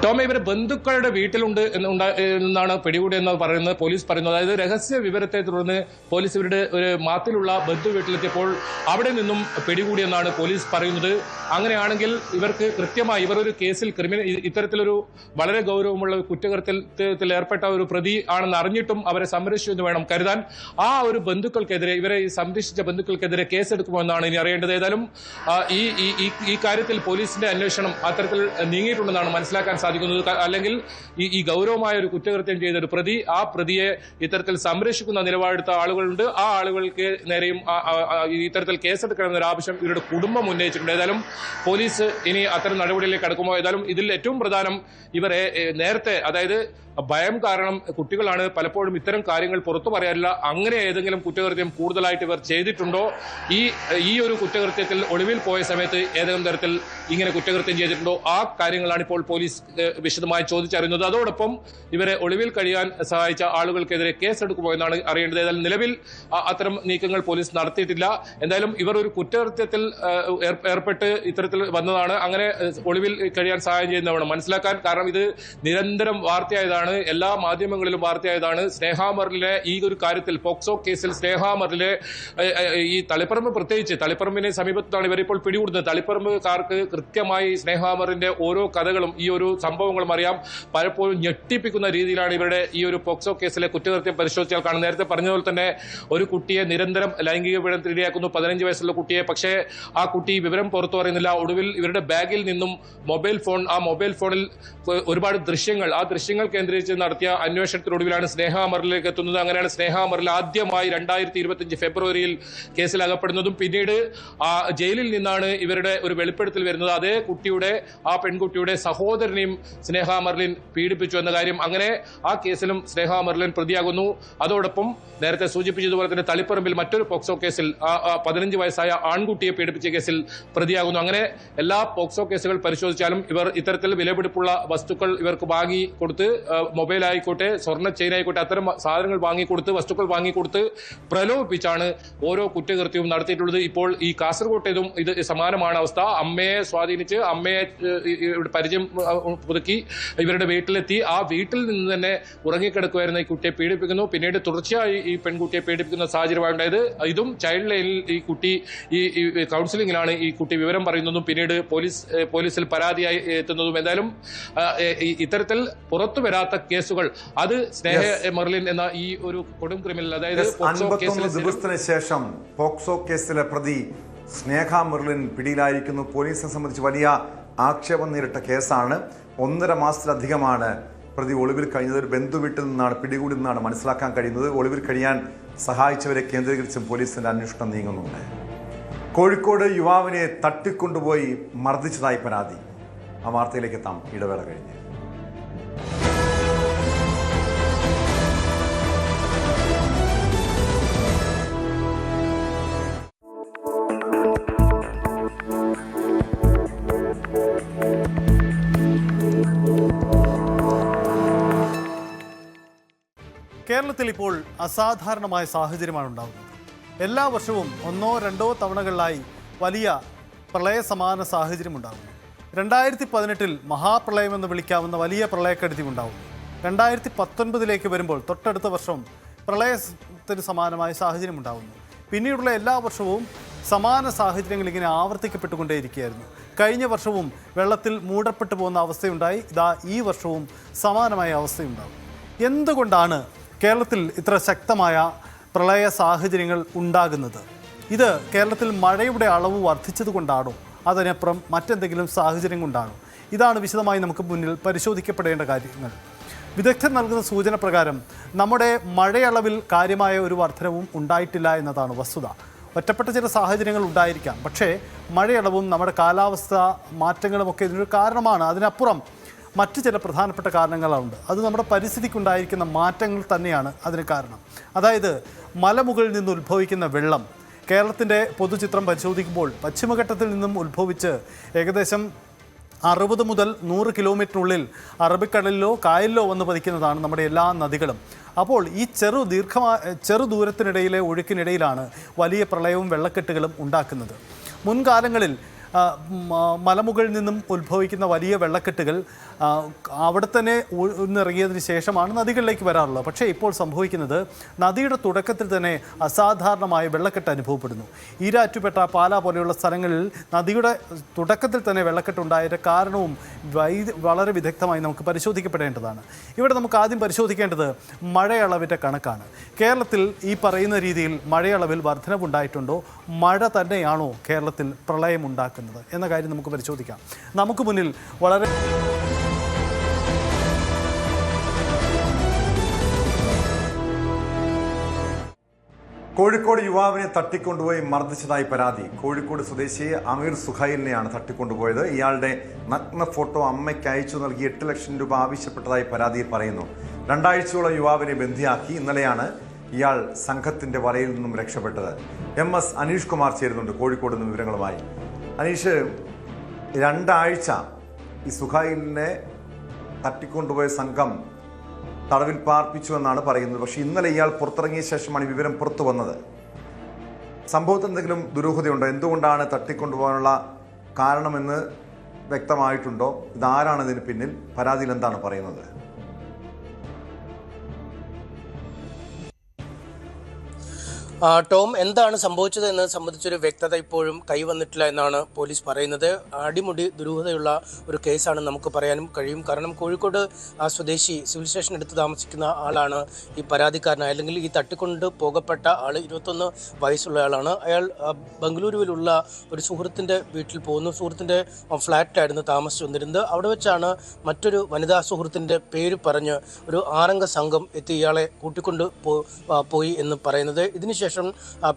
ടോമ ഇവരെ ബന്ധുക്കളുടെ വീട്ടിലുണ്ട് എന്നാണ് പിടികൂടിയെന്ന് പറയുന്നത് പോലീസ് പറയുന്നത്. അതായത് രഹസ്യ വിവരത്തെ തുടർന്ന് പോലീസ് ഇവരുടെ ഒരു മാത്തിലുള്ള ബന്ധു വീട്ടിലെത്തിയപ്പോൾ അവിടെ നിന്നും പിടികൂടിയെന്നാണ് പോലീസ് പറയുന്നത്. അങ്ങനെയാണെങ്കിൽ ഇവർക്ക് കൃത്യമായി ഇവർ ഒരു കേസിൽ ഇത്തരത്തിലൊരു വളരെ ഗൗരവമുള്ള കുറ്റകൃത്യത്തിൽ ഏർപ്പെട്ട ഒരു പ്രതി ആണെന്ന് അറിഞ്ഞിട്ടും അവരെ സംരക്ഷിച്ചു എന്ന് വേണം കരുതാൻ. ആ ഒരു ബന്ധുക്കൾക്കെതിരെ, ഇവരെ സംരക്ഷിച്ച ബന്ധുക്കൾക്കെതിരെ കേസെടുക്കുമോ എന്നാണ് ഇനി അറിയേണ്ടത്. ഏതായാലും ഈ കാര്യത്തിൽ പോലീസിന്റെ അന്വേഷണം അത്തരത്തിൽ നീങ്ങിയിട്ടുണ്ടെന്നാണ് മനസ്സിലാക്കാൻ സാധിക്കുന്നത്. അല്ലെങ്കിൽ ഈ ഗൗരവമായ ഒരു കുറ്റകൃത്യം ചെയ്ത ഒരു പ്രതി, ആ പ്രതിയെ ഇത്തരത്തിൽ സംരക്ഷിക്കുന്ന നിലപാടെടുത്ത ആളുകളുണ്ട്. ആ ആളുകൾക്ക് നേരെയും ഇത്തരത്തിൽ കേസെടുക്കണമെന്നൊരു ആവശ്യം ഇവരുടെ കുടുംബം ഉന്നയിച്ചിട്ടുണ്ട്. ഏതായാലും പോലീസ് ഇനി അത്തരം നടപടിയിലേക്ക് കടക്കുമോ? ഏതായാലും ഇതിൽ ഏറ്റവും പ്രധാനം ഇവരെ നേരത്തെ, അതായത് ഭയം കാരണം കുട്ടികളാണ് പലപ്പോഴും ഇത്തരം കാര്യങ്ങൾ പുറത്തു പറയാറില്ല. അങ്ങനെ ഏതെങ്കിലും കുറ്റകൃത്യം കൂടുതലായിട്ട് ഇവർ ചെയ്തിട്ടുണ്ടോ, ഈ ഒരു കുറ്റകൃത്യത്തിൽ ഒളിവിൽ പോയ സമയത്ത് ഏതെങ്കിലും തരത്തിൽ ഇങ്ങനെ കുറ്റകൃത്യം ചെയ്തിട്ടുണ്ടോ, ആ കാര്യങ്ങളാണ് ഇപ്പോൾ പോലീസ് വിശദമായി ചോദിച്ചറിയുന്നത്. അതോടൊപ്പം ഇവരെ ഒളിവിൽ കഴിയാൻ സഹായിച്ച ആളുകൾക്കെതിരെ കേസെടുക്കുമോ എന്നാണ് അറിയേണ്ടത്. ഏതായാലും നിലവിൽ അത്തരം നീക്കങ്ങൾ പോലീസ് നടത്തിയിട്ടില്ല. എന്തായാലും ഇവർ ഒരു കുറ്റകൃത്യത്തിൽ ഏർപ്പെട്ട് ഇത്തരത്തിൽ വന്നതാണ്. അങ്ങനെ ഒളിവിൽ കഴിയാൻ സഹായം ചെയ്യുന്നതാണ് മനസ്സിലാക്കാൻ. കാരണം ഇത് നിരന്തരം വാർത്തയായതാണ്. തന്നെയാണ് എല്ലാ മാധ്യമങ്ങളിലും വാർത്തയായതാണ്. സ്നേഹ മെർലിനെ ഈ ഒരു കാര്യത്തിൽ പോക്സോ കേസിൽ സ്നേഹ മെർലിനെ ഈ തളിപ്പറമ്പ്, പ്രത്യേകിച്ച് തളിപ്പറമ്പിനെ സമീപത്താണ് ഇവരിപ്പോൾ പിടികൂടുന്നത്. തളിപ്പറമ്പുകാർക്ക് കൃത്യമായി സ്നേഹ മെർലിന്റെ ഓരോ കഥകളും ഈ ഒരു സംഭവങ്ങളും അറിയാം. പലപ്പോഴും ഞെട്ടിപ്പിക്കുന്ന രീതിയിലാണ് ഇവരുടെ ഈ ഒരു പോക്സോ കേസിലെ കുറ്റകൃത്യം പരിശോധിച്ചാൽ കാണും. നേരത്തെ പറഞ്ഞതുപോലെ തന്നെ ഒരു കുട്ടിയെ നിരന്തരം ലൈംഗിക പീഡനത്തിന് ഇരയാക്കുന്നു, 15 വയസ്സുള്ള കുട്ടിയെ. പക്ഷേ ആ കുട്ടി വിവരം പുറത്തു പറയുന്നില്ല. ഒടുവിൽ ഇവരുടെ ബാഗിൽ നിന്നും മൊബൈൽ ഫോൺ, ആ മൊബൈൽ ഫോണിൽ ഒരുപാട് ദൃശ്യങ്ങൾ, ആ ദൃശ്യങ്ങൾ കേന്ദ്രീകരിച്ച് നടത്തിയ അന്വേഷണത്തിനൊടുവിലാണ് സ്നേഹ മെർലിലേക്ക് എത്തുന്നത്. അങ്ങനെയാണ് സ്നേഹ മെർലിൻ ആദ്യമായി 2025 ഫെബ്രുവരിയിൽ കേസിൽ അകപ്പെടുന്നതും പിന്നീട് ജയിലിൽ നിന്നാണ് ഇവരുടെ ഒരു വെളിപ്പെടുത്തൽ വരുന്നത്. അതേ കുട്ടിയുടെ, ആ പെൺകുട്ടിയുടെ സഹോദരനെയും സ്നേഹ മെർലിൻ പീഡിപ്പിച്ചു എന്ന കാര്യം. അങ്ങനെ ആ കേസിലും സ്നേഹ മെർലിൻ പ്രതിയാകുന്നു. അതോടൊപ്പം നേരത്തെ സൂചിപ്പിച്ചതുപോലെ തന്നെ തളിപ്പറമ്പിൽ മറ്റൊരു പോക്സോ കേസിൽ 15 വയസ്സായ ആൺകുട്ടിയെ പീഡിപ്പിച്ച കേസിൽ പ്രതിയാകുന്നു. അങ്ങനെ എല്ലാ പോക്സോ കേസുകൾ പരിശോധിച്ചാലും ഇവർ ഇത്തരത്തിൽ വിലപിടിപ്പുള്ള വസ്തുക്കൾ ഇവർക്ക് വാങ്ങി കൊടുത്ത്, മൊബൈൽ ആയിക്കോട്ടെ, സ്വർണ്ണ ചെയിൻ ആയിക്കോട്ടെ, അത്തരം സാധനങ്ങൾ വാങ്ങിക്കൊടുത്ത്, വസ്തുക്കൾ വാങ്ങിക്കൊടുത്ത് പ്രലോഭിപ്പിച്ചാണ് ഓരോ കുറ്റകൃത്യവും നടത്തിയിട്ടുള്ളത്. ഇപ്പോൾ ഈ കാസർകോട്ടേതും ഇത് സമാനമാണ് അവസ്ഥ. അമ്മയെ സ്വാധീനിച്ച്, അമ്മയെ പരിചയം പുതുക്കി ഇവരുടെ വീട്ടിലെത്തി, ആ വീട്ടിൽ നിന്ന് തന്നെ ഉറങ്ങിക്കിടക്കുമായിരുന്ന ഈ കുട്ടിയെ പീഡിപ്പിക്കുന്നു. പിന്നീട് തുടർച്ചയായി ഈ പെൺകുട്ടിയെ പീഡിപ്പിക്കുന്ന സാഹചര്യമാണ് ഉണ്ടായത്. ഇതും ചൈൽഡ് ലൈനിൽ ഈ കുട്ടി ഈ കൗൺസിലിംഗിലാണ് ഈ കുട്ടി വിവരം പറയുന്നതും പിന്നീട് പോലീസിൽ പരാതിയായി എത്തുന്നതും. എന്തായാലും ഇത്തരത്തിൽ പുറത്തു വരാത്ത കേസുകൾ, അത് സ്നേഹ മെർലിൻ എന്ന ഈ ഒരു കൊടും ക്രിമിനൽ, അതായത് 51 ദിവസത്തിന് ശേഷം പോക്സോ കേസിലെ പ്രതി സ്നേഹ മെർലിൻ പിടിയിലായിരിക്കുന്നു. പോലീസിനെ സംബന്ധിച്ച് വലിയ ആക്ഷേപം നേരിട്ട കേസാണ്. 1.5 മാസത്തിലധികമാണ് പ്രതി ഒളിവിൽ കഴിഞ്ഞത്. ഒരു ബന്ധുവീട്ടിൽ നിന്നാണ് പിടികൂടി നിന്നാണ് മനസ്സിലാക്കാൻ കഴിയുന്നത്. ഒളിവിൽ കഴിയാൻ സഹായിച്ചവരെ കേന്ദ്രീകരിച്ചും പോലീസിന്റെ അന്വേഷണം നീങ്ങുന്നുണ്ട്. കോഴിക്കോട് യുവാവിനെ തട്ടിക്കൊണ്ടുപോയി മർദ്ദിച്ചതായി പരാതി. ആ വാർത്തയിലേക്ക് എത്താം ഇടവേള കഴിഞ്ഞ്. കേരളത്തിൽ ഇപ്പോൾ അസാധാരണമായ സാഹചര്യമാണ് ഉണ്ടാകുന്നത്. എല്ലാ വർഷവും 1-2 തവണകളിലായി വലിയ പ്രളയ സമാന സാഹചര്യം ഉണ്ടാകുന്നു. 2018 മഹാപ്രളയമെന്ന് വിളിക്കാവുന്ന വലിയ പ്രളയക്കെടുതി ഉണ്ടാകുന്നു. 2019 വരുമ്പോൾ തൊട്ടടുത്ത വർഷം പ്രളയത്തിന് സമാനമായ സാഹചര്യം ഉണ്ടാകുന്നു. പിന്നീടുള്ള എല്ലാ വർഷവും സമാന സാഹചര്യങ്ങൾ ഇങ്ങനെ ആവർത്തിക്കപ്പെട്ടുകൊണ്ടേയിരിക്കുകയായിരുന്നു. കഴിഞ്ഞ വർഷവും വെള്ളത്തിൽ മൂടപ്പെട്ടു പോകുന്ന അവസ്ഥയുണ്ടായി. ഇതാ ഈ വർഷവും സമാനമായ അവസ്ഥയുണ്ടാകും. എന്തുകൊണ്ടാണ് കേരളത്തിൽ ഇത്ര ശക്തമായ പ്രളയ സാഹചര്യങ്ങൾ ഉണ്ടാകുന്നത്? ഇത് കേരളത്തിൽ മഴയുടെ അളവ് വർദ്ധിച്ചതുകൊണ്ടാണോ, അതിനപ്പുറം മറ്റെന്തെങ്കിലും സാഹചര്യം കൊണ്ടാണോ? ഇതാണ് വിശദമായി നമുക്ക് മുന്നിൽ പരിശോധിക്കപ്പെടേണ്ട കാര്യങ്ങൾ. വിദഗ്ധർ നൽകുന്ന സൂചന പ്രകാരം നമ്മുടെ മഴയളവിൽ കാര്യമായ ഒരു വർധനവും ഉണ്ടായിട്ടില്ല എന്നതാണ് വസ്തുത. ഒറ്റപ്പെട്ട ചില സാഹചര്യങ്ങൾ ഉണ്ടായിരിക്കാം, പക്ഷേ മഴയളവും നമ്മുടെ കാലാവസ്ഥ മാറ്റങ്ങളുമൊക്കെ ഇതിനൊരു കാരണമാണ്. അതിനപ്പുറം മറ്റു ചില പ്രധാനപ്പെട്ട കാരണങ്ങളുണ്ട്. അത് നമ്മുടെ പരിസ്ഥിതിക്കുണ്ടായിരിക്കുന്ന മാറ്റങ്ങൾ തന്നെയാണ് അതിന് കാരണം. അതായത് മലമുകളിൽ നിന്ന് ഉത്ഭവിക്കുന്ന വെള്ളം കേരളത്തിൻ്റെ പൊതുചിത്രം പരിശോധിക്കുമ്പോൾ പശ്ചിമഘട്ടത്തിൽ നിന്നും ഉത്ഭവിച്ച് ഏകദേശം 60 മുതൽ 100 കിലോമീറ്ററിനുള്ളിൽ അറബിക്കടലിലോ കായലിലോ വന്ന് പതിക്കുന്നതാണ് നമ്മുടെ എല്ലാ നദികളും. അപ്പോൾ ഈ ചെറു ദൂരത്തിനിടയിലെ ഒഴുക്കിനിടയിലാണ് വലിയ പ്രളയവും വെള്ളക്കെട്ടുകളും ഉണ്ടാക്കുന്നത്. മുൻകാലങ്ങളിൽ മലമുകളിൽ നിന്നും ഉത്ഭവിക്കുന്ന വലിയ വെള്ളക്കെട്ടുകൾ അവിടെ തന്നെ ഇറങ്ങിയതിന് ശേഷമാണ് നദികളിലേക്ക് വരാറുള്ളത്. പക്ഷേ ഇപ്പോൾ സംഭവിക്കുന്നത് നദിയുടെ തുടക്കത്തിൽ തന്നെ അസാധാരണമായ വെള്ളക്കെട്ട് അനുഭവപ്പെടുന്നു. ഈരാറ്റുപേട്ട, പാലാ പോലെയുള്ള സ്ഥലങ്ങളിൽ നദിയുടെ തുടക്കത്തിൽ തന്നെ വെള്ളക്കെട്ടുണ്ടായതിൻ്റെ കാരണവും വളരെ വിദഗ്ധമായി നമുക്ക് പരിശോധിക്കപ്പെടേണ്ടതാണ്. ഇവിടെ നമുക്ക് ആദ്യം പരിശോധിക്കേണ്ടത് മഴയളവിൻ്റെ കണക്കാണ്. കേരളത്തിൽ ഈ പറയുന്ന രീതിയിൽ മഴയളവിൽ വർധനവുണ്ടായിട്ടുണ്ടോ? മഴ തന്നെയാണോ കേരളത്തിൽ പ്രളയമുണ്ടാക്കുന്നത് എന്ന കാര്യം നമുക്ക് പരിശോധിക്കാം. നമുക്ക് മുന്നിൽ വളരെ കോഴിക്കോട് യുവാവിനെ തട്ടിക്കൊണ്ടുപോയി മർദ്ദിച്ചതായി പരാതി. കോഴിക്കോട് സ്വദേശി അമീർ സുഹൈലിനെയാണ് തട്ടിക്കൊണ്ടുപോയത്. ഇയാളുടെ നഗ്ന ഫോട്ടോ അമ്മയ്ക്ക് അയച്ചു നൽകി 8 ലക്ഷം രൂപ ആവശ്യപ്പെട്ടതായി പരാതിയിൽ പറയുന്നു. 2 ആഴ്ചയോളം യുവാവിനെ ബന്ദിയാക്കി. ഇന്നലെയാണ് ഇയാൾ സംഘത്തിന്റെ വലയിൽ നിന്നും രക്ഷപ്പെട്ടത്. MS അനീഷ് കുമാർ ചേരുന്നുണ്ട് കോഴിക്കോട് നിന്ന് വിവരങ്ങളുമായി. അനീഷ്, 2 ആഴ്ച ഈ സുഹൈലിനെ തട്ടിക്കൊണ്ടുപോയ സംഘം തടവിൽ പാർപ്പിച്ചു എന്നാണ് പറയുന്നത്. പക്ഷേ ഇന്നലെ ഇയാൾ പുറത്തിറങ്ങിയ ശേഷമാണ് ഈ വിവരം പുറത്തു വന്നത്. സംഭവത്തിൽ എന്തെങ്കിലും ദുരൂഹതയുണ്ടോ? എന്തുകൊണ്ടാണ് തട്ടിക്കൊണ്ടുപോകാനുള്ള കാരണമെന്ന് വ്യക്തമായിട്ടുണ്ടോ? ഇതാരാണ് ഇതിന് പിന്നിൽ? പരാതിയിൽ എന്താണ് പറയുന്നത്? ടോം, എന്താണ് സംഭവിച്ചത് എന്നത് സംബന്ധിച്ചൊരു വ്യക്തത ഇപ്പോഴും കൈവന്നിട്ടില്ല എന്നാണ് പോലീസ് പറയുന്നത്. അടിമുടി ദുരൂഹതയുള്ള ഒരു കേസാണ് നമുക്ക് പറയാനും കഴിയും. കാരണം കോഴിക്കോട് സ്വദേശി സിവിൽ സ്റ്റേഷൻ എടുത്ത് താമസിക്കുന്ന ആളാണ് ഈ പരാതിക്കാരനായ, അല്ലെങ്കിൽ ഈ തട്ടിക്കൊണ്ട് പോകപ്പെട്ട ആൾ 21 വയസ്സുള്ള ആളാണ്. അയാൾ ബംഗളൂരുവിലുള്ള ഒരു സുഹൃത്തിൻ്റെ വീട്ടിൽ പോകുന്നു. സുഹൃത്തിൻ്റെ ഫ്ലാറ്റിലായിരുന്നു താമസിച്ചു വന്നിരുന്നത്. അവിടെ വെച്ചാണ് മറ്റൊരു വനിതാ സുഹൃത്തിൻ്റെ പേര് പറഞ്ഞ് ഒരു 6 അംഗ സംഘം എത്തി ഇയാളെ കൂട്ടിക്കൊണ്ട് പോയി എന്ന് പറയുന്നത്. ഇതിനുശേഷം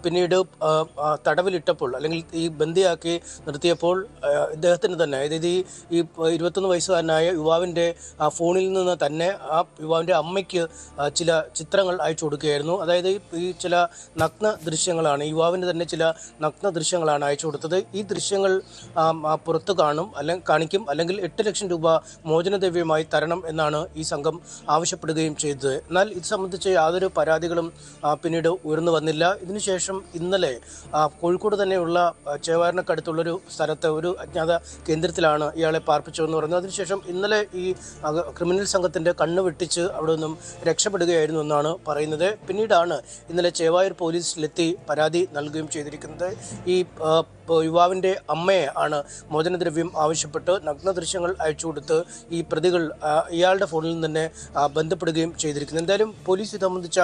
പിന്നീട് തടവിലിട്ടപ്പോൾ അല്ലെങ്കിൽ ഈ ബന്ദിയാക്കി നിർത്തിയപ്പോൾ ഇദ്ദേഹത്തിന് തന്നെ, അതായത് ഈ 21 വയസ്സുകാരനായ യുവാവിൻ്റെ ഫോണിൽ നിന്ന് തന്നെ ആ യുവാവിൻ്റെ അമ്മയ്ക്ക് ചില ചിത്രങ്ങൾ അയച്ചു കൊടുക്കുകയായിരുന്നു. അതായത് ഈ ചില നഗ്ന ദൃശ്യങ്ങളാണ്, യുവാവിൻ്റെ തന്നെ ചില നഗ്ന ദൃശ്യങ്ങളാണ് അയച്ചു കൊടുത്തത്. ഈ ദൃശ്യങ്ങൾ പുറത്ത് കാണിക്കും, അല്ലെങ്കിൽ 8 ലക്ഷം രൂപ മോചനദ്രവ്യമായി തരണം എന്നാണ് ഈ സംഘം ആവശ്യപ്പെടുകയും ചെയ്തത്. എന്നാൽ ഇത് സംബന്ധിച്ച് യാതൊരു പരാതികളും പിന്നീട് ഉയർന്നു വന്നില്ല. ഇതിനുശേഷം ഇന്നലെ കോഴിക്കോട് തന്നെയുള്ള ചേവാറിനക്കടുത്തുള്ളൊരു സ്ഥലത്ത് ഒരു അജ്ഞാത കേന്ദ്രത്തിലാണ് ഇയാളെ പാർപ്പിച്ചതെന്ന് പറയുന്നത്. അതിനുശേഷം ഇന്നലെ ഈ ക്രിമിനൽ സംഘത്തിൻ്റെ കണ്ണ് വെട്ടിച്ച് അവിടെ നിന്നും രക്ഷപ്പെടുകയായിരുന്നു എന്നാണ് പറയുന്നത്. പിന്നീടാണ് ഇന്നലെ ചേവായൂർ പോലീസിലെത്തി പരാതി നൽകുകയും ചെയ്തിരിക്കുന്നത്. ഈ യുവാവിൻ്റെ അമ്മയെ ആണ് മോചനദ്രവ്യം ആവശ്യപ്പെട്ട് നഗ്ന ദൃശ്യങ്ങൾ അയച്ചു കൊടുത്ത് ഈ പ്രതികൾ ഇയാളുടെ ഫോണിൽ നിന്ന് തന്നെ ബന്ധപ്പെടുകയും ചെയ്തിരിക്കുന്നത്. എന്തായാലും പോലീസ് ഇത് സംബന്ധിച്ച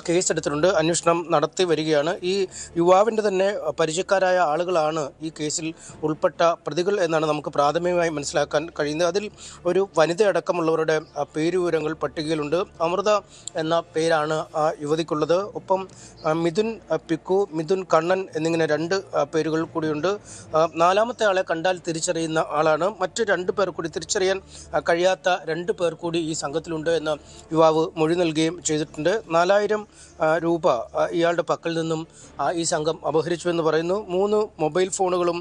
കേസെടുത്തിട്ടുണ്ട്, അന്വേഷണം നടത്തി വരികയാണ്. ഈ യുവാവിൻ്റെ തന്നെ പരിചയക്കാരായ ആളുകളാണ് ഈ കേസിൽ ഉൾപ്പെട്ട പ്രതികൾ എന്നാണ് നമുക്ക് പ്രാഥമികമായി മനസ്സിലാക്കാൻ കഴിയുന്നത്. അതിൽ ഒരു വനിതയടക്കമുള്ളവരുടെ പേരുവിവരങ്ങൾ പട്ടികയിലുണ്ട്. അമൃത എന്ന പേരാണ് ആ യുവതിക്കുള്ളത്. ഒപ്പം മിഥുൻ പിക്കു, മിഥുൻ കണ്ണൻ എന്നിങ്ങനെ 2 പേരുകൾ കൂടിയുണ്ട്. 4ാമത്തെ ആളെ കണ്ടാൽ തിരിച്ചറിയുന്ന ആളാണ്. മറ്റ് 2 പേർ കൂടി തിരിച്ചറിയാൻ കഴിയാത്ത 2 പേർ കൂടി ഈ സംഘത്തിലുണ്ട് എന്ന് യുവാവ് മൊഴി നൽകുകയും ചെയ്തിട്ടുണ്ട്. 4000 രൂപ ഇയാളുടെ പക്കൽ നിന്നും ഈ സംഘം അപഹരിച്ചു എന്ന് പറയുന്നു. 3 മൊബൈൽ ഫോണുകളും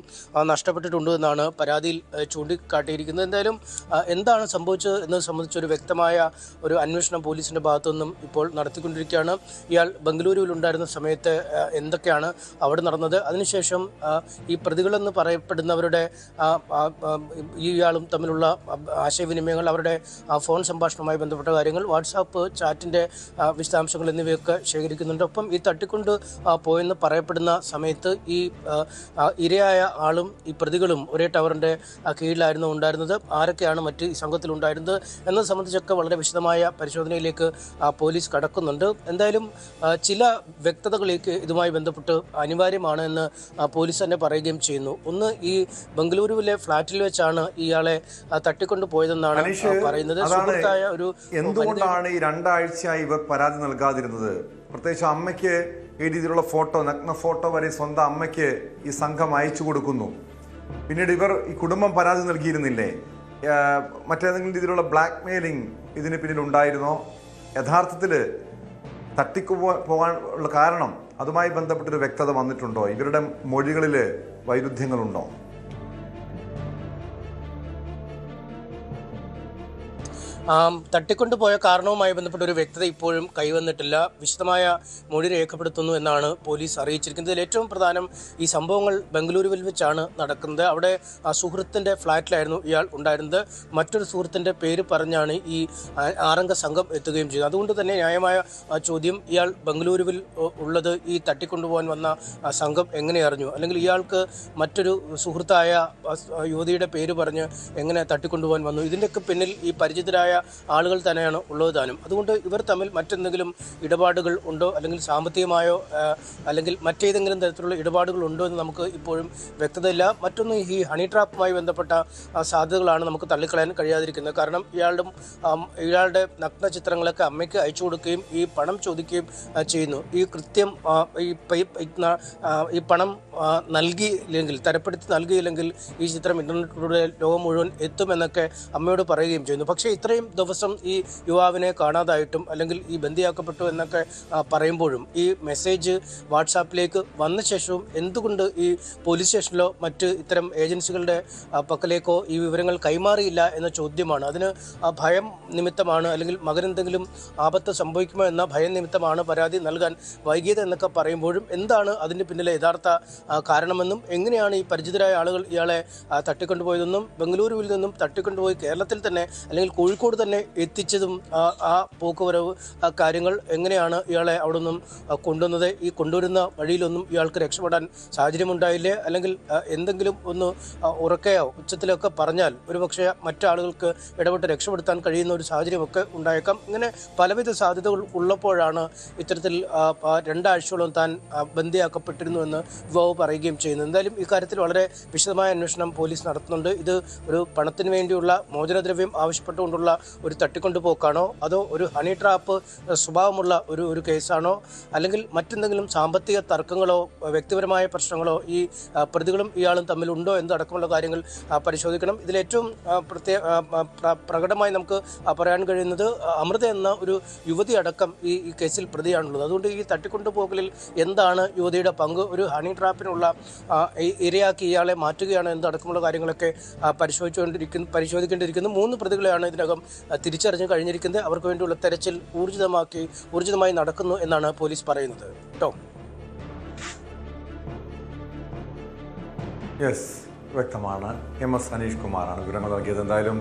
നഷ്ടപ്പെട്ടിട്ടുണ്ട് എന്നാണ് പരാതിയിൽ ചൂണ്ടിക്കാട്ടിയിരിക്കുന്നത്. എന്തായാലും എന്താണ് സംഭവിച്ചത് എന്നത് സംബന്ധിച്ചൊരു വ്യക്തമായ ഒരു അന്വേഷണം പോലീസിൻ്റെ ഭാഗത്തുനിന്നും ഇപ്പോൾ നടത്തിക്കൊണ്ടിരിക്കുകയാണ്. ഇയാൾ ബംഗളൂരുവിലുണ്ടായിരുന്ന സമയത്ത് എന്തൊക്കെയാണ് അവിടെ നടന്നത്, അതിനുശേഷം ഈ പ്രതികളെന്ന് പറയപ്പെടുന്നവരുടെ ഇയാളും തമ്മിലുള്ള ആശയവിനിമയങ്ങൾ, അവരുടെ ഫോൺ സംഭാഷണവുമായി ബന്ധപ്പെട്ട കാര്യങ്ങൾ, വാട്സാപ്പ് ചാറ്റിൻ്റെ വിശദാംശങ്ങൾ എന്നിവയൊക്കെ ശേഖരിക്കുന്നുണ്ട്. ഒപ്പം ഈ തട്ടിക്കൊണ്ട് പോയെന്ന് പറയപ്പെടുന്ന സമയത്ത് ഈ ഇരയായ ആളും ഈ പ്രതികളും ഒരേ ടവറിൻ്റെ കീഴിലായിരുന്നു ഉണ്ടായിരുന്നത്. ആരൊക്കെയാണ് മറ്റ് ഈ സംഘത്തിലുണ്ടായിരുന്നത് എന്നത് സംബന്ധിച്ചൊക്കെ വളരെ വിശദമായ പരിശോധനയിലേക്ക് പോലീസ് കടക്കുന്നുണ്ട്. എന്തായാലും ചില വ്യക്തതകളിലേക്ക് ഇതുമായി ബന്ധപ്പെട്ട് അനിവാര്യമാണ് എന്ന് പോലീസ് തന്നെ പറയുകയും ചെയ്യുന്നു. ഒന്ന്, ഈ ബംഗളൂരുവിലെ ഫ്ളാറ്റിൽ വെച്ചാണ് ഇയാളെ തട്ടിക്കൊണ്ട് പോയതെന്നാണ് പറയുന്നത്. സുഹൃത്തായ ഒരു എന്തുകൊണ്ടാണ് ഈ 2 ആഴ്ചയായി ഇവർ പരാതി നൽകാതിരുന്നത്? പ്രത്യേകിച്ച് അമ്മയ്ക്ക് ഈ രീതിയിലുള്ള ഫോട്ടോ, നഗ്ന ഫോട്ടോ വരെ സ്വന്തം അമ്മയ്ക്ക് ഈ സംഘം അയച്ചു കൊടുക്കുന്നു. പിന്നീട് ഇവർ ഈ കുടുംബം പരാതി നൽകിയിരുന്നില്ലേ? മറ്റേതെങ്കിലും രീതിയിലുള്ള ബ്ലാക്ക് മെയിലിംഗ് ഇതിന് പിന്നിൽ ഉണ്ടായിരുന്നോ? യഥാർത്ഥത്തിൽ പോകാനുള്ള കാരണം അതുമായി ബന്ധപ്പെട്ടൊരു വ്യക്തത വന്നിട്ടുണ്ടോ? ഇവരുടെ മൊഴികളിൽ വൈരുദ്ധ്യങ്ങളുണ്ടോ? തട്ടിക്കൊണ്ടുപോയ കാരണവുമായി ബന്ധപ്പെട്ട ഒരു വ്യക്തത ഇപ്പോഴും കൈവന്നിട്ടില്ല. വിശദമായ മൊഴി രേഖപ്പെടുത്തുന്നു എന്നാണ് പോലീസ് അറിയിച്ചിരിക്കുന്നത്. ഇതിൽ ഏറ്റവും പ്രധാനം, ഈ സംഭവങ്ങൾ ബംഗളൂരുവിൽ വെച്ചാണ് നടക്കുന്നത്. അവിടെ ആ സുഹൃത്തിൻ്റെ ഫ്ലാറ്റിലായിരുന്നു ഇയാൾ ഉണ്ടായിരുന്നത്. മറ്റൊരു സുഹൃത്തിൻ്റെ പേര് പറഞ്ഞാണ് ഈ 6 അംഗ സംഘം എത്തുകയും ചെയ്തത്. അതുകൊണ്ട് തന്നെ ന്യായമായ ചോദ്യം, ഇയാൾ ബംഗളൂരുവിൽ ഉള്ളത് ഈ തട്ടിക്കൊണ്ടുപോകാൻ വന്ന സംഘം എങ്ങനെ അറിഞ്ഞു? അല്ലെങ്കിൽ ഇയാൾക്ക് മറ്റൊരു സുഹൃത്തായ യുവതിയുടെ പേര് പറഞ്ഞ് എങ്ങനെ തട്ടിക്കൊണ്ടുപോകാൻ വന്നു? ഇതിൻ്റെയൊക്കെ പിന്നിൽ ഈ പരിചിതരായ ആളുകൾ തന്നെയാണ് ഉള്ളത് താനും. അതുകൊണ്ട് ഇവർ തമ്മിൽ മറ്റെന്തെങ്കിലും ഇടപാടുകൾ ഉണ്ടോ, അല്ലെങ്കിൽ സാമ്പത്തികമായോ അല്ലെങ്കിൽ മറ്റേതെങ്കിലും തരത്തിലുള്ള ഇടപാടുകൾ ഉണ്ടോ എന്ന് നമുക്ക് ഇപ്പോഴും വ്യക്തതയില്ല. മറ്റൊന്ന്, ഈ ഹണി ട്രാപ്പുമായി ബന്ധപ്പെട്ട സാധ്യതകളാണ് നമുക്ക് തള്ളിക്കളയാൻ കഴിയാതിരിക്കുന്നത്. കാരണം ഇയാളുടെ നഗ്ന ചിത്രങ്ങളൊക്കെ അമ്മയ്ക്ക് അയച്ചു കൊടുക്കുകയും ഈ പണം ചോദിക്കുകയും ചെയ്യുന്നു. ഈ കൃത്യം ഈ പണം നൽകിയില്ലെങ്കിൽ, തരപ്പെടുത്തി നൽകിയില്ലെങ്കിൽ ഈ ചിത്രം ഇൻ്റർനെറ്റിലൂടെ ലോകം മുഴുവൻ എത്തുമെന്നൊക്കെ അമ്മയോട് പറയുകയും ചെയ്യുന്നു. പക്ഷേ ഇത്രയും ദിവസം ഈ യുവാവിനെ കാണാതായിട്ടും അല്ലെങ്കിൽ ഈ ബന്ദിയാക്കപ്പെട്ടു എന്നൊക്കെ പറയുമ്പോഴും ഈ മെസ്സേജ് വാട്സാപ്പിലേക്ക് വന്ന ശേഷവും എന്തുകൊണ്ട് ഈ പോലീസ് സ്റ്റേഷനിലോ മറ്റ് ഇത്തരം ഏജൻസികളുടെ പക്കലേക്കോ ഈ വിവരങ്ങൾ കൈമാറിയില്ല എന്ന ചോദ്യമാണ്. അതിന് ഭയം നിമിത്തമാണ്, അല്ലെങ്കിൽ മകനെന്തെങ്കിലും ആപത്ത് സംഭവിക്കുമോ എന്ന ഭയം നിമിത്തമാണ് പരാതി നൽകാൻ വൈകിയത് എന്നൊക്കെ പറയുമ്പോഴും എന്താണ് അതിൻ്റെ പിന്നിലെ യഥാർത്ഥ കാരണമെന്നും എങ്ങനെയാണ് ഈ പരിചിതരായ ആളുകൾ ഇയാളെ തട്ടിക്കൊണ്ടുപോയതെന്നും ബംഗളൂരുവിൽ നിന്നും തട്ടിക്കൊണ്ടുപോയി കേരളത്തിൽ തന്നെ അല്ലെങ്കിൽ കോഴിക്കോട് കോഴിക്കോട് തന്നെ എത്തിച്ചതും ആ പോക്കുവരവ് ആ കാര്യങ്ങൾ എങ്ങനെയാണ് ഇയാളെ അവിടെ നിന്നും കൊണ്ടുവന്നത്, ഈ കൊണ്ടുവരുന്ന വഴിയിലൊന്നും ഇയാൾക്ക് രക്ഷപ്പെടാൻ സാഹചര്യമുണ്ടായില്ലേ, അല്ലെങ്കിൽ എന്തെങ്കിലും ഒന്ന് ഉറക്കെയോ ഉച്ചത്തിലൊക്കെ പറഞ്ഞാൽ ഒരുപക്ഷെ മറ്റാളുകൾക്ക് ഇടപെട്ട് രക്ഷപ്പെടുത്താൻ കഴിയുന്ന ഒരു സാഹചര്യമൊക്കെ ഉണ്ടായേക്കാം. ഇങ്ങനെ പലവിധ സാധ്യതകൾ ഉള്ളപ്പോഴാണ് ഇത്തരത്തിൽ 2 ആഴ്ചയോളം താൻ ബന്ദിയാക്കപ്പെട്ടിരുന്നു എന്ന് യുവാവ് പറയുകയും ചെയ്യുന്നത്. എന്തായാലും ഇക്കാര്യത്തിൽ വളരെ വിശദമായ അന്വേഷണം പോലീസ് നടത്തുന്നുണ്ട്. ഇത് ഒരു പണത്തിന് വേണ്ടിയുള്ള മോചനദ്രവ്യം ആവശ്യപ്പെട്ടുകൊണ്ടുള്ള ഒരു തട്ടിക്കൊണ്ടുപോക്കാണോ, അതോ ഒരു ഹണി ട്രാപ്പ് സ്വഭാവമുള്ള ഒരു കേസാണോ, അല്ലെങ്കിൽ മറ്റെന്തെങ്കിലും സാമ്പത്തിക തർക്കങ്ങളോ വ്യക്തിപരമായ പ്രശ്നങ്ങളോ ഈ പ്രതികളും ഇയാളും തമ്മിലുണ്ടോ എന്നതടക്കമുള്ള കാര്യങ്ങൾ പരിശോധിക്കണം. ഇതിലേറ്റവും പ്രകടമായി നമുക്ക് പറയാൻ കഴിയുന്നത് അമൃത എന്ന ഒരു യുവതി അടക്കം ഈ കേസിൽ പ്രതിയാണുള്ളത്. അതുകൊണ്ട് ഈ തട്ടിക്കൊണ്ടുപോകലിൽ എന്താണ് യുവതിയുടെ പങ്ക്, ഒരു ഹണി ട്രാപ്പിനുള്ള ഇരയാക്കി ഇയാളെ മാറ്റുകയാണ് എന്നതടക്കമുള്ള കാര്യങ്ങളൊക്കെ പരിശോധിക്കേണ്ടിയിരിക്കുന്നു. 3 പ്രതികളെയാണ് ഇതിനകം തിരിച്ചറിഞ്ഞ് കഴിഞ്ഞിരിക്കുന്നത്. അവർക്ക് വേണ്ടിയുള്ള തെരച്ചിൽ ഊർജിതമായി നടക്കുന്നു എന്നാണ് പോലീസ് പറയുന്നത്. യെസ്, വ്യക്തമാണ്. MS അനീഷ് കുമാറാണ് വിവരങ്ങൾ നൽകിയത്. എന്തായാലും